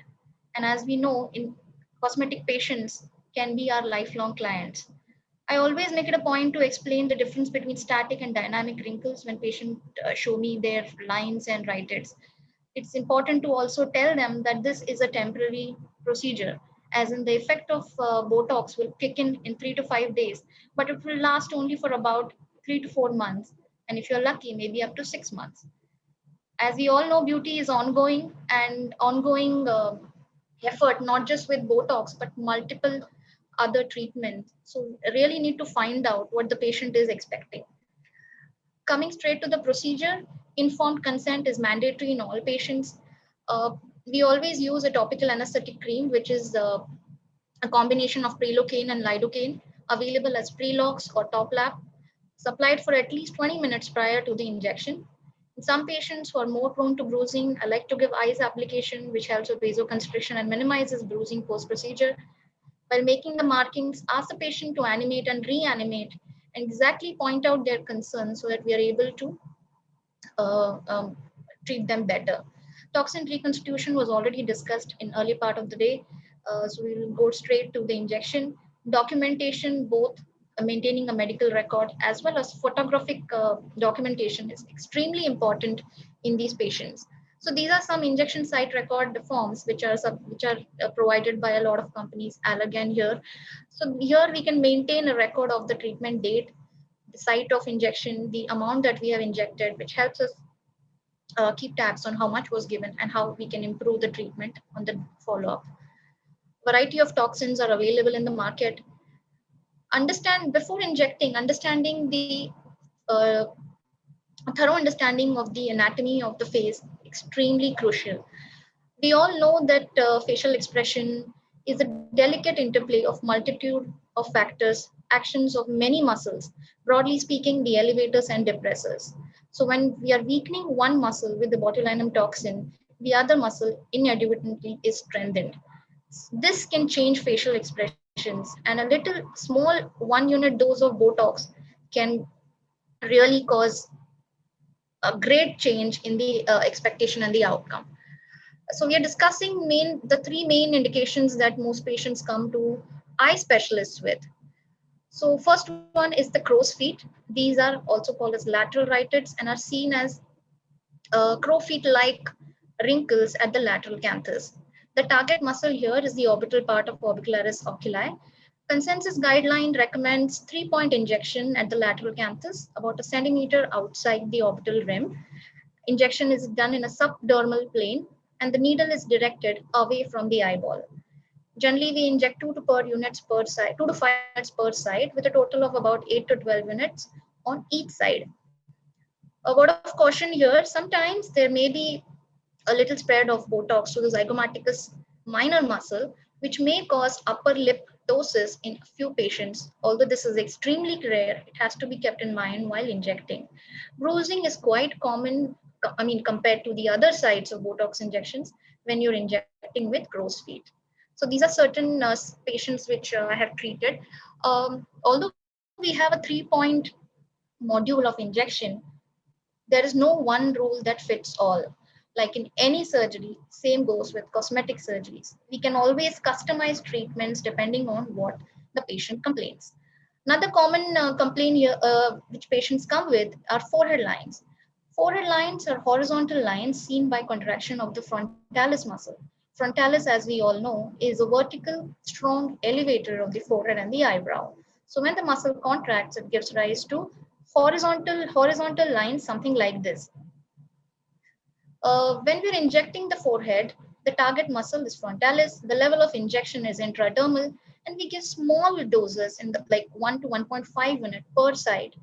And as we know, in cosmetic patients can be our lifelong clients. I always make it a point to explain the difference between static and dynamic wrinkles when patients show me their lines and rhytids. It's important to also tell them that this is a temporary procedure, as in the effect of Botox will kick in 3 to 5 days, but it will last only for about 3 to 4 months. And if you're lucky, maybe up to 6 months. As we all know, beauty is ongoing and ongoing effort, not just with Botox, but multiple other treatments. So really need to find out what the patient is expecting. Coming straight to the procedure, informed consent is mandatory in all patients. We always use a topical anesthetic cream, which is a combination of prelocaine and lidocaine, available as Prelox or Toplap, supplied for at least 20 minutes prior to the injection. In some patients who are more prone to bruising, I like to give ice application, which helps with vasoconstriction and minimizes bruising post-procedure. While making the markings, ask the patient to animate and reanimate and exactly point out their concerns so that we are able to treat them better. Toxin reconstitution was already discussed in early part of the day, so we will go straight to the injection. Documentation, both maintaining a medical record as well as photographic documentation is extremely important in these patients. So these are some injection site record forms which are provided by a lot of companies, Allergan here. So here we can maintain a record of the treatment date, the site of injection, the amount that we have injected, which helps us keep tabs on how much was given and how we can improve the treatment on the follow-up. Variety of toxins are available in the market. Before injecting, understanding the thorough understanding of the anatomy of the face, extremely crucial. We all know that facial expression is a delicate interplay of multitude of factors, actions of many muscles, broadly speaking, the elevators and depressors. So when we are weakening one muscle with the botulinum toxin, the other muscle inadvertently is strengthened. This can change facial expressions, and a little small 1 unit dose of Botox can really cause a great change in the expectation and the outcome. So we are discussing the 3 main indications that most patients come to eye specialists with. So first one is the crow's feet. These are also called as lateral rhytids and are seen as crow feet-like wrinkles at the lateral canthus. The target muscle here is the orbital part of orbicularis oculi. Consensus guideline recommends 3-point injection at the lateral canthus, about 1 centimeter outside the orbital rim. Injection is done in a subdermal plane, and the needle is directed away from the eyeball. Generally, we inject 2 to 5 units per side with a total of about 8 to 12 units on each side. A word of caution here, sometimes there may be a little spread of Botox to the zygomaticus minor muscle, which may cause upper lip ptosis in a few patients. Although this is extremely rare, it has to be kept in mind while injecting. Bruising is quite common, compared to the other sides of Botox injections when you're injecting with crow's feet. So these are certain patients which I have treated. Although we have a 3-point module of injection, there is no one rule that fits all. Like in any surgery, same goes with cosmetic surgeries. We can always customize treatments depending on what the patient complains. Another common complaint here, which patients come with, are forehead lines. Forehead lines are horizontal lines seen by contraction of the frontalis muscle. Frontalis, as we all know, is a vertical, strong elevator of the forehead and the eyebrow. So when the muscle contracts, it gives rise to horizontal lines, something like this. When we're injecting the forehead, the target muscle is frontalis, the level of injection is intradermal, and we give small doses in the 1 to 1.5 unit per side,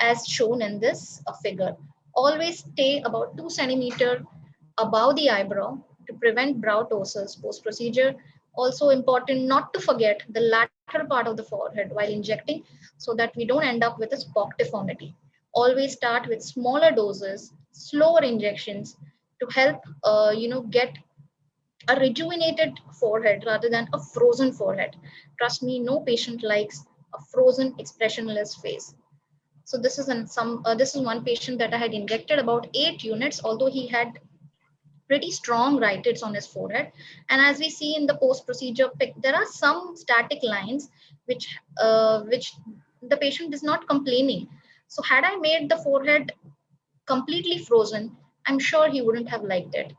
as shown in this figure. Always stay about 2 centimeters above the eyebrow to prevent brow ptosis post-procedure. Also important not to forget the lateral part of the forehead while injecting, so that we don't end up with a Spock deformity. Always start with smaller doses, slower injections to help get a rejuvenated forehead rather than a frozen forehead. Trust me, no patient likes a frozen, expressionless face. So this is one patient that I had injected about 8 units, although he had pretty strong rhytids on his forehead. And as we see in the post-procedure pic, there are some static lines which the patient is not complaining. So had I made the forehead completely frozen, I'm sure he wouldn't have liked it.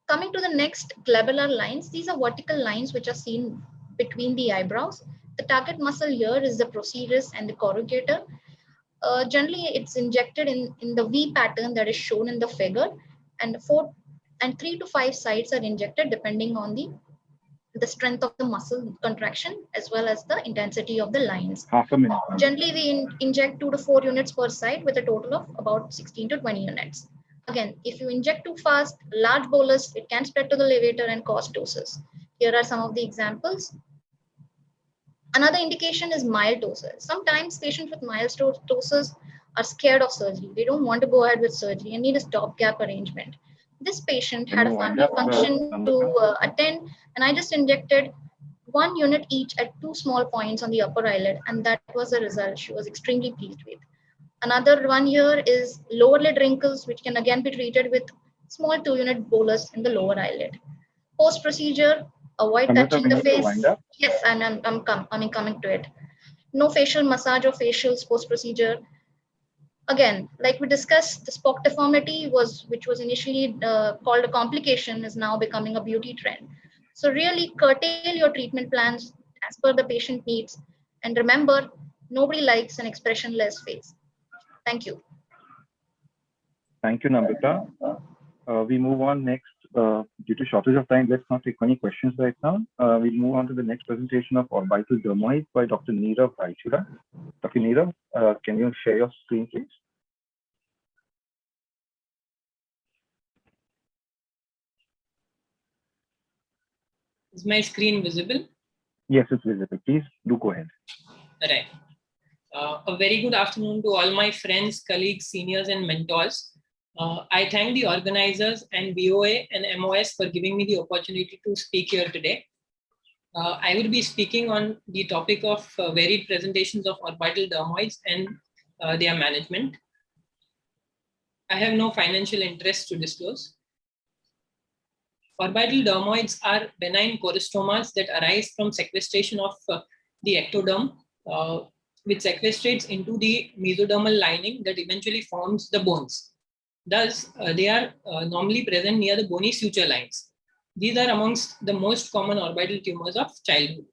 Coming to the next, glabellar lines. These are vertical lines which are seen between the eyebrows. The target muscle here is the procerus and the corrugator. Generally, it's injected in the V pattern that is shown in the figure, and 3 to 5 sites are injected depending on the strength of the muscle contraction as well as the intensity of the lines. Half a minute. Generally, we inject 2 to 4 units per site with a total of about 16 to 20 units. Again, if you inject too fast, large bolus, it can spread to the levator and cause ptosis. Here are some of the examples. Another indication is mild ptosis. Sometimes patients with mild ptosis are scared of surgery. They don't want to go ahead with surgery and need a stopgap arrangement. This patient had a family function to attend, and I just injected 1 unit each at 2 small points on the upper eyelid, and that was the result she was extremely pleased with. Another one here is lower lid wrinkles, which can again be treated with small 2 unit bolus in the lower eyelid. Post procedure, avoid touching the face. Yes, I'm coming to it. No facial massage or facials post procedure. Again, like we discussed, the Spock deformity which was initially called a complication, is now becoming a beauty trend. So really curtail your treatment plans as per the patient needs. And remember, nobody likes an expressionless face. Thank you. Thank you, Namrata. We move on next. Due to shortage of time, let's not take any questions right now. We'll move on to the next presentation of orbital dermoids by Dr. Nirav Raichura. Dr. Nirav, can you share your screen, please? Is my screen visible? Yes, it's visible. Please do go ahead. All right. A very good afternoon to all my friends, colleagues, seniors, and mentors. I thank the organizers and BOA and MOS for giving me the opportunity to speak here today. I will be speaking on the topic of varied presentations of orbital dermoids and their management. I have no financial interest to disclose. Orbital dermoids are benign chorostomas that arise from sequestration of the ectoderm, which sequestrates into the mesodermal lining that eventually forms the bones. Thus, they are normally present near the bony suture lines. These are amongst the most common orbital tumors of childhood.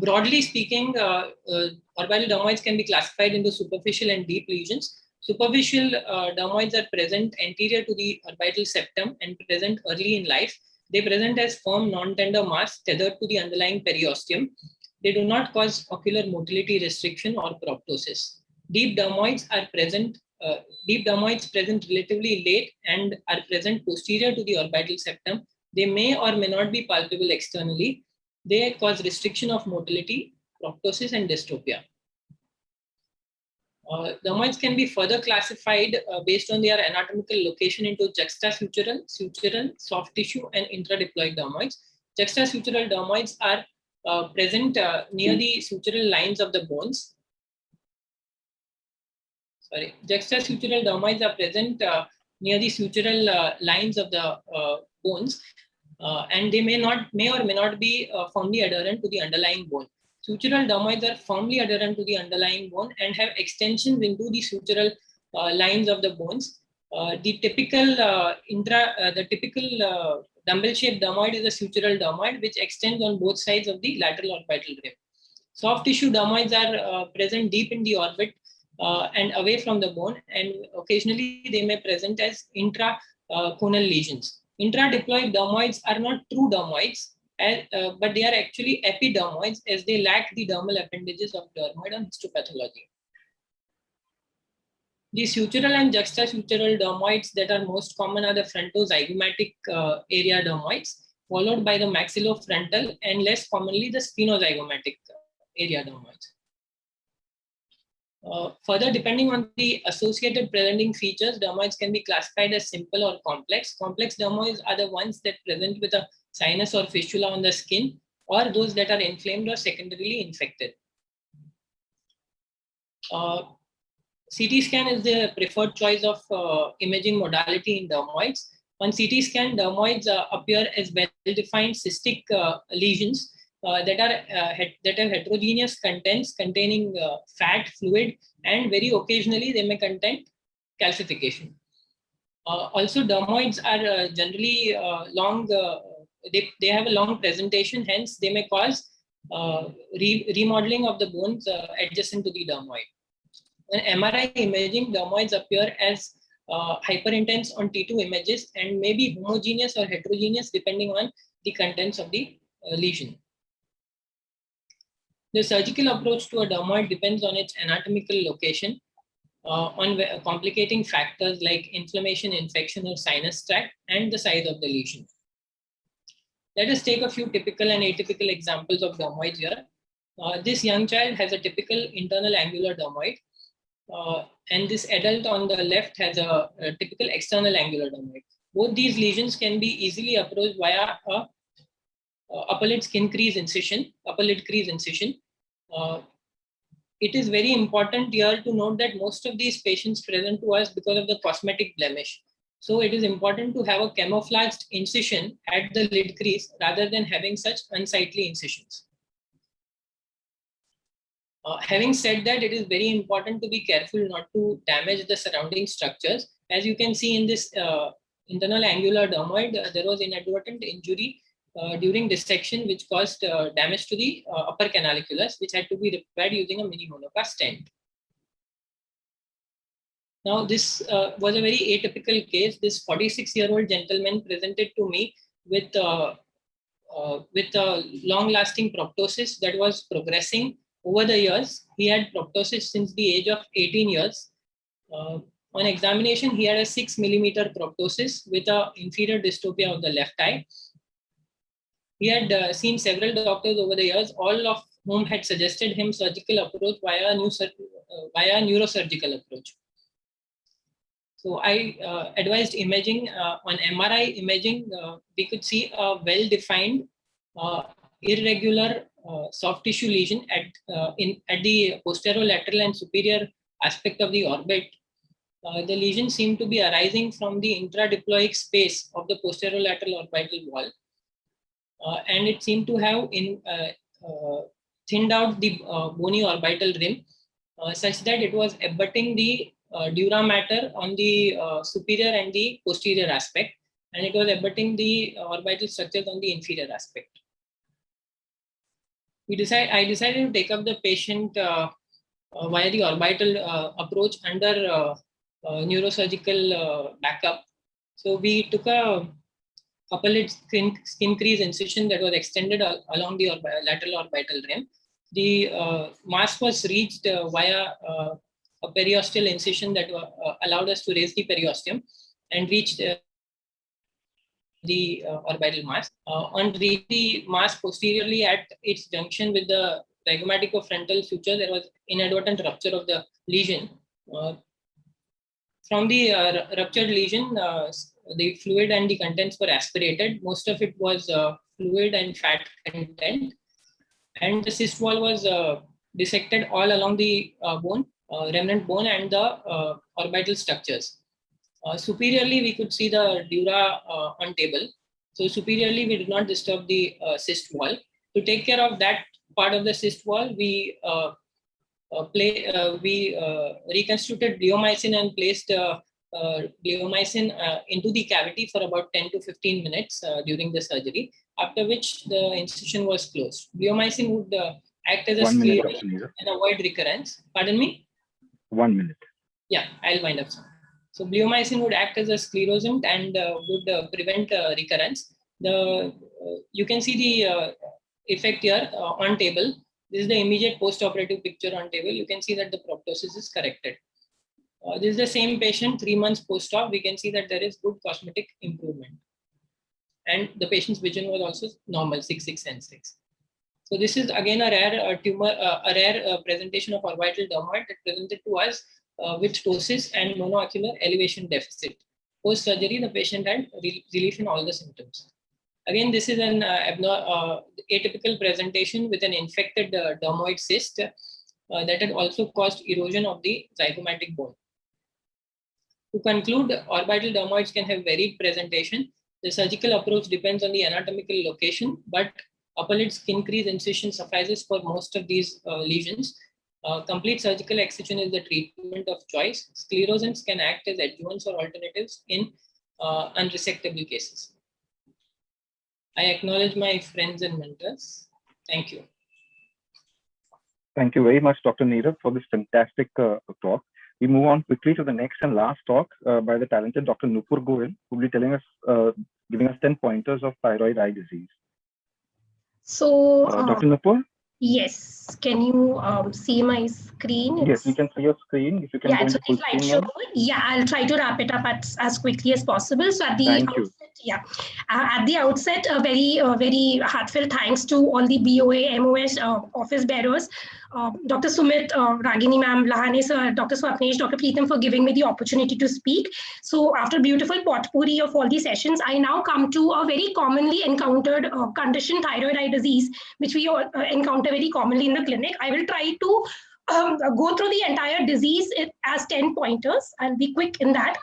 Broadly speaking, orbital dermoids can be classified into superficial and deep lesions. Superficial dermoids are present anterior to the orbital septum and present early in life. They present as firm, non-tender mass tethered to the underlying periosteum. They do not cause ocular motility restriction or proptosis. Deep dermoids are present. Deep dermoids present relatively late and are present posterior to the orbital septum. They may or may not be palpable externally. They cause restriction of motility, proptosis, and dystropia. Dermoids can be further classified based on their anatomical location into juxtasutural, sutural, soft tissue, and intradiploid dermoids. Juxtasutural dermoids are present near the sutural lines of the bones. Sorry, juxtasutural dermoids are present near the sutural lines of the bones, and they may or may not be firmly adherent to the underlying bone. Sutural dermoids are firmly adherent to the underlying bone and have extensions into the sutural lines of the bones. The typical dumbbell-shaped dermoid is a sutural dermoid which extends on both sides of the lateral orbital rim. Soft tissue dermoids are present deep in the orbit and away from the bone, and occasionally they may present as intraconal lesions. Intradiploid dermoids are not true dermoids, but they are actually epidermoids as they lack the dermal appendages of dermoid on histopathology. The sutural and juxtasutural dermoids that are most common are the frontozygomatic area dermoids, followed by the maxillofrontal, and less commonly the sphenozygomatic area dermoids. Further, depending on the associated presenting features, dermoids can be classified as simple or complex. Complex dermoids are the ones that present with a sinus or fistula on the skin, or those that are inflamed or secondarily infected. CT scan is the preferred choice of imaging modality in dermoids. On CT scan, dermoids appear as well-defined cystic lesions that have heterogeneous contents containing fat, fluid, and very occasionally they may contain calcification. Also, dermoids are generally long, they have a long presentation, hence they may cause remodeling of the bones adjacent to the dermoid. In MRI imaging, dermoids appear as hyperintense on T2 images and may be homogeneous or heterogeneous depending on the contents of the lesion. The surgical approach to a dermoid depends on its anatomical location, on complicating factors like inflammation, infection, or sinus tract, and the size of the lesion. Let us take a few typical and atypical examples of dermoids here. This young child has a typical internal angular dermoid, and this adult on the left has a typical external angular dermoid. Both these lesions can be easily approached via a upper lid skin crease incision, upper lid crease incision. It is very important here to note that most of these patients present to us because of the cosmetic blemish. So it is important to have a camouflaged incision at the lid crease rather than having such unsightly incisions. Having said that, it is very important to be careful not to damage the surrounding structures. As you can see in this internal angular dermoid, there was inadvertent injury during dissection, which caused damage to the upper canaliculus, which had to be repaired using a mini Honoka stent. Now, this was a very atypical case. This 46-year-old gentleman presented to me with a long-lasting proptosis that was progressing over the years. He had proptosis since the age of 18 years. On examination, he had a 6 millimeter proptosis with an inferior dystropia of the left eye. He had seen several doctors over the years, all of whom had suggested him surgical approach via a neurosurgical approach. So I advised imaging. On MRI imaging, we could see a well-defined irregular soft tissue lesion at the posterolateral and superior aspect of the orbit. The lesion seemed to be arising from the intradiploic space of the posterolateral orbital wall. And it seemed to have thinned out the bony orbital rim such that it was abutting the dura mater on the superior and the posterior aspect, and it was abutting the orbital structures on the inferior aspect. I decided to take up the patient via the orbital approach under neurosurgical backup. So we took a upper lid skin crease incision that was extended along the lateral orbital rim. The mass was reached via a periosteal incision that allowed us to raise the periosteum and reach the orbital mass. On the mass posteriorly at its junction with the zygomatico-frontal suture, there was inadvertent rupture of the lesion. From the ruptured lesion, the fluid and the contents were aspirated. Most of it was fluid and fat content. And the cyst wall was dissected all along the bone, remnant bone, and the orbital structures. Superiorly, we could see the dura on table. So superiorly, we did not disturb the cyst wall. To take care of that part of the cyst wall, we reconstructed bleomycin and placed bleomycin into the cavity for about 10 to 15 minutes during the surgery, after which the incision was closed. Bleomycin would act as a sclerosant and avoid recurrence. Pardon me? 1 minute. Yeah, I'll wind up soon. So bleomycin would act as a sclerosant and would prevent recurrence. You can see the effect here on table. This is the immediate post-operative picture on table. You can see that the proptosis is corrected. This is the same patient 3 months post-op. We can see that there is good cosmetic improvement. And the patient's vision was also normal, 6, and 6. So this is again a rare tumor, a rare presentation of orbital dermoid that presented to us with ptosis and monoocular elevation deficit. Post-surgery, the patient had relief in all the symptoms. Again, this is an atypical presentation with an infected dermoid cyst that had also caused erosion of the zygomatic bone. To conclude, orbital dermoids can have varied presentation. The surgical approach depends on the anatomical location, but upper lid skin crease incision suffices for most of these lesions. Complete surgical excision is the treatment of choice. Sclerosants can act as adjuvants or alternatives in unresectable cases. I acknowledge my friends and mentors. Thank you. Thank you very much, Dr. Neerav, for this fantastic talk. We move on quickly to the next and last talk by the talented Dr. Nupur Goel, who will be telling us, giving us 10 pointers of thyroid eye disease. So, Dr. Nupur? Yes, can you see my screen? Yes, we can see your screen. If you can go into full screen mode. Yeah, I'll try to wrap it up as quickly as possible. So at the outset, at the outset, a very heartfelt thanks to all the BOA, MOS office bearers, Dr. Sumit, Ragini ma'am, Lahane sir, Dr. Swapnesh, Dr. Preetham for giving me the opportunity to speak. So after beautiful potpourri of all these sessions, I now come to a very commonly encountered condition, thyroid eye disease, which we encounter very commonly in the clinic. I will try to go through the entire disease as 10 pointers. I'll be quick in that.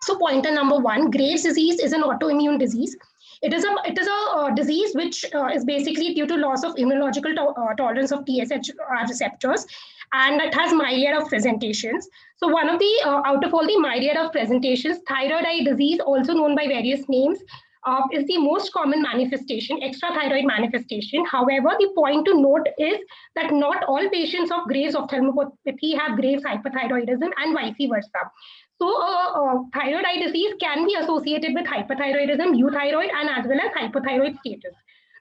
So pointer number 1, Graves' disease is an autoimmune disease. It is a disease which is basically due to loss of immunological tolerance of TSH receptors, and it has myriad of presentations. So one of the, out of all the myriad of presentations, thyroid eye disease, also known by various names, is the most common manifestation, extrathyroid manifestation. However, the point to note is that not all patients of Graves' ophthalmopathy have Graves' hyperthyroidism and vice versa. So thyroid eye disease can be associated with hyperthyroidism, euthyroid, and as well as hypothyroid status.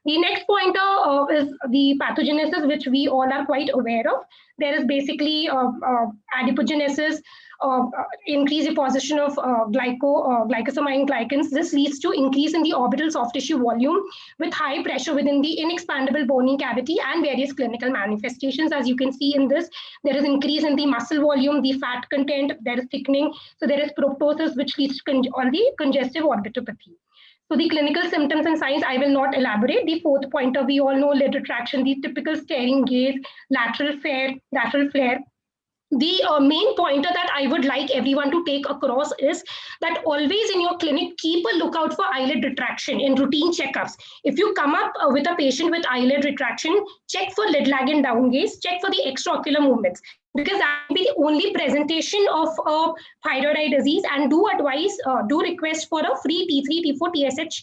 The next pointer is the pathogenesis, which we all are quite aware of. There is basically adipogenesis, increased deposition of glycosamine glycans. This leads to increase in the orbital soft tissue volume with high pressure within the inexpandable bony cavity and various clinical manifestations. As you can see in this, there is increase in the muscle volume, the fat content, there is thickening. So there is proptosis, which leads to all the congestive orbitopathy. So the clinical symptoms and signs, I will not elaborate. The fourth pointer, we all know lid retraction, the typical staring gaze, lateral flare. The main pointer that I would like everyone to take across is that always in your clinic, keep a lookout for eyelid retraction in routine checkups. If you come up with a patient with eyelid retraction, check for lid lag and down gaze, check for the extraocular movements, because that will be the only presentation of thyroid eye disease, and do request for a free T3, T4, TSH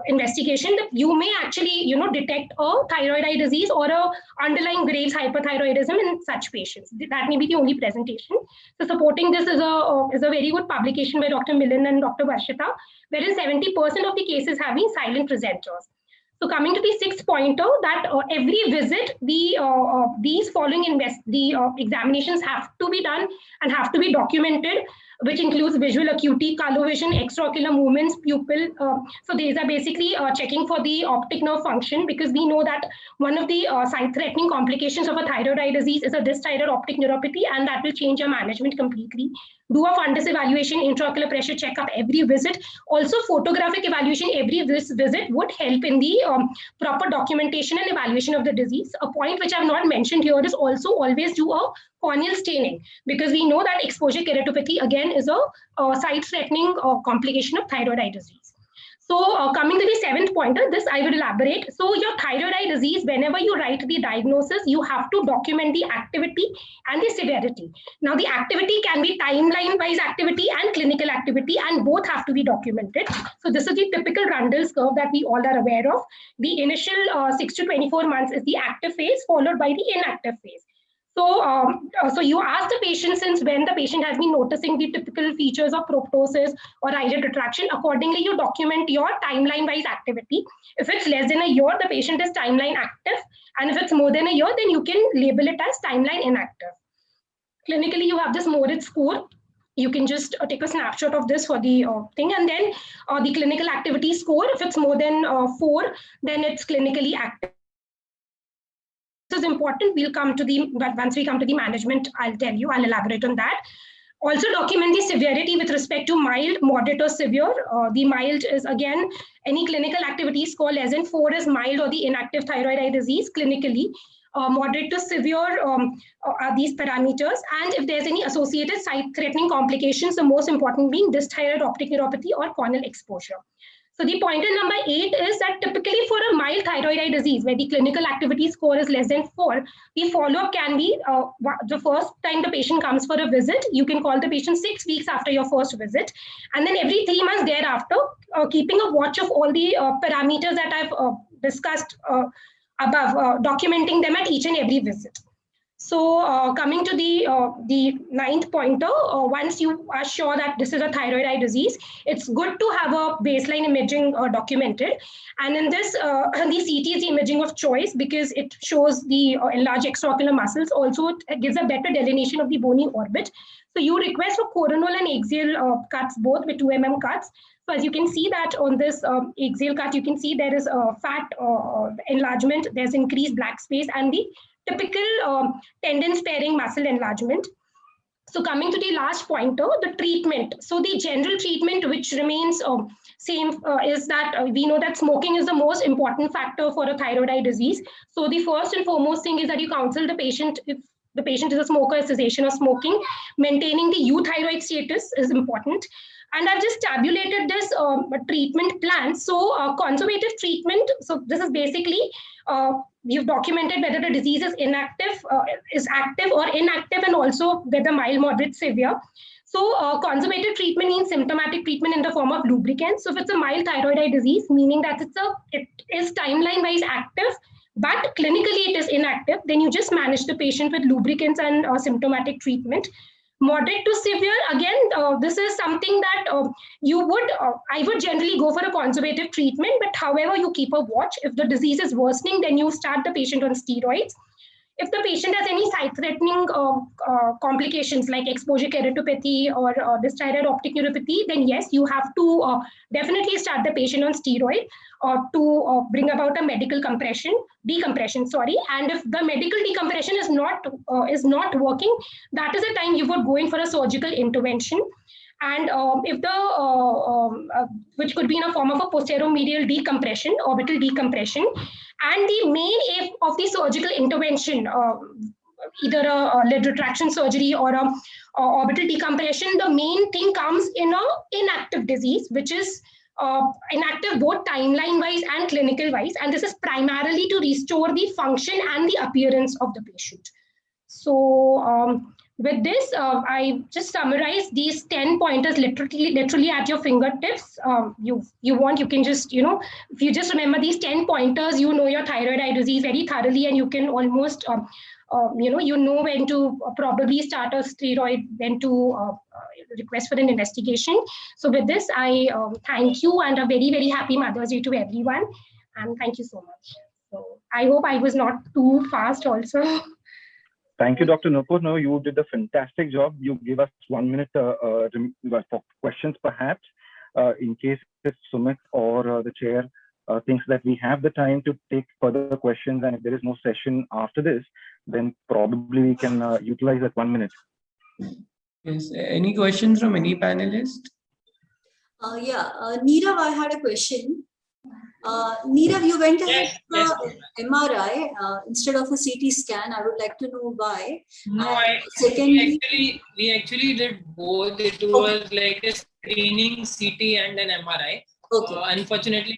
investigation, that you may actually, detect a thyroid eye disease or a underlying Graves hyperthyroidism in such patients. That may be the only presentation. So supporting this is a very good publication by Dr. Milind and Dr. Varshita, wherein 70% of the cases have been silent presenters. So coming to the sixth pointer, that every visit, these following examinations have to be done and have to be documented, which includes visual acuity, color vision, extraocular movements, pupil. So these are basically checking for the optic nerve function, because we know that one of the sight-threatening complications of a thyroid eye disease is a dysthyroid optic neuropathy, and that will change your management completely. Do a fundus evaluation, intraocular pressure checkup every visit. Also, photographic evaluation every visit would help in the proper documentation and evaluation of the disease. A point which I have not mentioned here is also always do a corneal staining, because we know that exposure keratopathy again is a sight-threatening complication of thyroid eye disease. So coming to the seventh pointer, this I will elaborate. So your thyroid eye disease, whenever you write the diagnosis, you have to document the activity and the severity. Now the activity can be timeline-wise activity and clinical activity, and both have to be documented. So this is the typical Rundle's curve that we all are aware of. The initial 6 to 24 months is the active phase, followed by the inactive phase. So you ask the patient since when the patient has been noticing the typical features of proptosis or eyelid retraction. Accordingly, you document your timeline-wise activity. If it's less than a year, the patient is timeline active. And if it's more than a year, then you can label it as timeline inactive. Clinically, you have this Moritz score. You can just take a snapshot of this for the thing. And then the clinical activity score, if it's more than 4, then it's clinically active. Is important. We'll come to but once we come to the management, I'll elaborate on that. Also document the severity with respect to mild, moderate or severe. The mild is again, any clinical activity score less than 4 is mild or the inactive thyroid eye disease clinically. Moderate to severe are these parameters. And if there's any associated sight-threatening complications, the most important being dysthyroid optic neuropathy or corneal exposure. So the pointer number 8 is that typically for a mild thyroid eye disease where the clinical activity score is less than 4, the follow-up can be the first time the patient comes for a visit, you can call the patient 6 weeks after your first visit. And then every 3 months thereafter, keeping a watch of all the parameters that I've discussed above, documenting them at each and every visit. So coming to the ninth pointer, once you are sure that this is a thyroid eye disease, it's good to have a baseline imaging documented. And in this, the CT is the imaging of choice because it shows the enlarged extraocular muscles. Also, it gives a better delineation of the bony orbit. So you request for coronal and axial cuts, both with 2 mm cuts. So as you can see that on this axial cut, you can see there is a fat enlargement, there's increased black space and the typical tendon sparing muscle enlargement. So coming to the last pointer, the treatment. So the general treatment which remains same is that we know that smoking is the most important factor for a thyroid eye disease. So the first and foremost thing is that you counsel the patient, if the patient is a smoker, cessation of smoking. Maintaining the euthyroid status is important. And I've just tabulated this treatment plan. So conservative treatment, so this is basically, you've documented whether the disease is active or inactive, and also whether mild, moderate, severe. So conservative treatment means symptomatic treatment in the form of lubricants. So if it's a mild thyroid eye disease, meaning that it is timeline-wise active, but clinically it is inactive, then you just manage the patient with lubricants and symptomatic treatment. Moderate to severe, again, this is something that I would generally go for a conservative treatment, but however, you keep a watch. If the disease is worsening, then you start the patient on steroids. If the patient has any sight-threatening complications like exposure keratopathy or dysthyroid optic neuropathy, then yes, you have to definitely start the patient on steroid to bring about a medical decompression. And if the medical decompression is not working, that is the time you would go in for a surgical intervention. And if which could be in a form of a posteromedial decompression, orbital decompression. And the main aim of the surgical intervention, either a lid retraction surgery or a orbital decompression, the main thing comes in a inactive disease, which is inactive both timeline-wise and clinical-wise. And this is primarily to restore the function and the appearance of the patient. So with this, I just summarize these 10 pointers literally at your fingertips. You can just, if you just remember these 10 pointers, you know your thyroid eye disease very thoroughly, and you can almost, you know when to probably start a steroid, when to request for an investigation. So with this, I thank you, and a very, very happy Mother's Day to everyone. And thank you so much. So I hope I was not too fast also. Thank you, Dr. Nupur. No, you did a fantastic job. You gave us 1 minute for questions, perhaps, in case if Sumit or the chair thinks that we have the time to take further questions, and if there is no session after this, then probably we can utilize that 1 minute. Yes. Any questions from any panelist? Neerav, I had a question. Neerav, you went ahead with the MRI instead of a CT scan. I would like to know why. No, secondly, we actually did both. It was like a screening CT and an MRI. Okay. Unfortunately,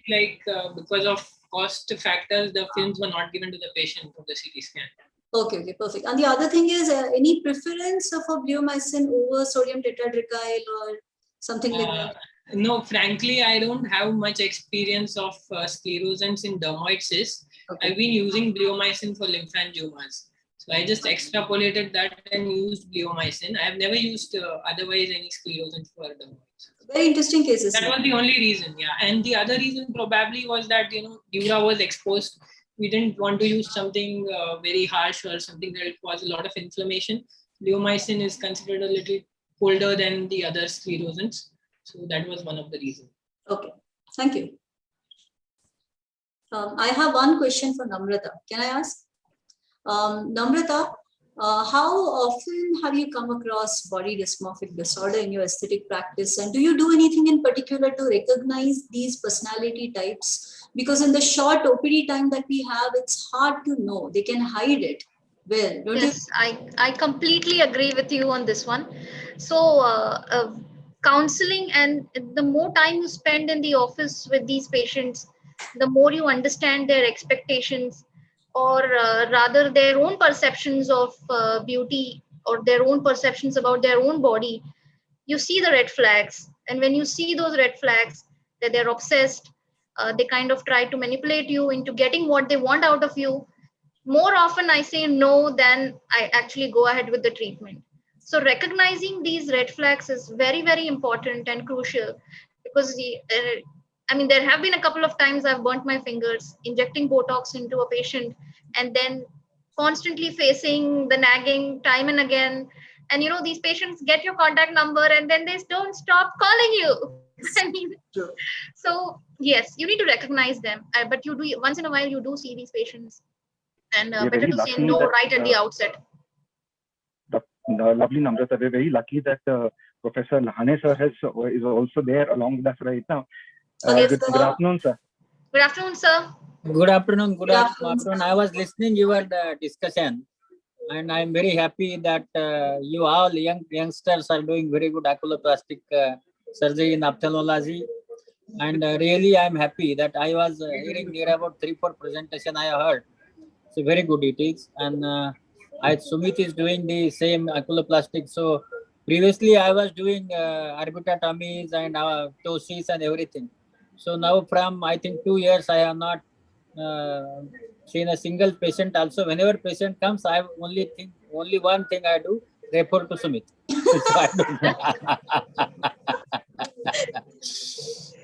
because of cost factors, the films were not given to the patient for the CT scan. Okay, perfect. And the other thing is, any preference for bleomycin over sodium tetradractyl or something like that? No, frankly, I don't have much experience of sclerosants in dermoid cysts. Okay. I've been using bleomycin for lymphangiomas. So I just extrapolated that and used bleomycin. I have never used otherwise any sclerosant for dermoids. Very interesting cases. That was the only reason, yeah. And the other reason probably was that, Dura was exposed. We didn't want to use something very harsh or something that would cause a lot of inflammation. Bleomycin is considered a little colder than the other sclerosants. So that was one of the reasons. Okay, thank you. I have one question for Namrata. Can I ask? Namrata, how often have you come across body dysmorphic disorder in your aesthetic practice? And do you do anything in particular to recognize these personality types? Because in the short OPD time that we have, it's hard to know. They can hide it well, don't you? Yes, I completely agree with you on this one. So counseling, and the more time you spend in the office with these patients, the more you understand their expectations, or rather their own perceptions of beauty, or their own perceptions about their own body. You see the red flags, and when you see those red flags, that they're obsessed, they kind of try to manipulate you into getting what they want out of you. More often I say no than I actually go ahead with the treatment. So recognizing these red flags is very, very important and crucial, because there have been a couple of times I've burnt my fingers injecting Botox into a patient, and then constantly facing the nagging time and again. And these patients get your contact number and then they don't stop calling you. So yes, you need to recognize them, but you do once in a while. You do see these patients, and better to say no right at the outset. Lovely, Namrata. We're very lucky that Professor Lahane sir is also there along with us right now. Good afternoon, sir. Good afternoon, sir. Good afternoon. Good afternoon. I was listening to your discussion, and I'm very happy that you all youngsters are doing very good oculoplastic surgery in ophthalmology. And really, I'm happy that I was hearing near about 3-4 presentation I heard. So very good it is. And Sumit is doing the same oculoplastic. So previously I was doing orbitotomies and ptosis and everything. So now from I think 2 years I have not seen a single patient. Also, whenever patient comes, I only one thing I do, refer to Sumit.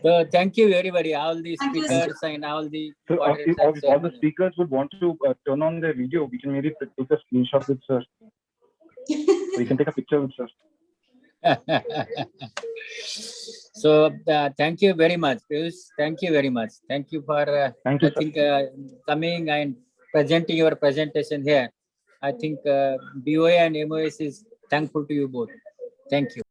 So thank you everybody, all the speakers and all the. So if all the speakers would want to turn on their video, we can maybe take a screenshot with sir. We can take a picture with sir. So thank you very much, Piyush. Thank you very much. Thank you for coming and presenting your presentation here. I think BOA and MOS is thankful to you both. Thank you.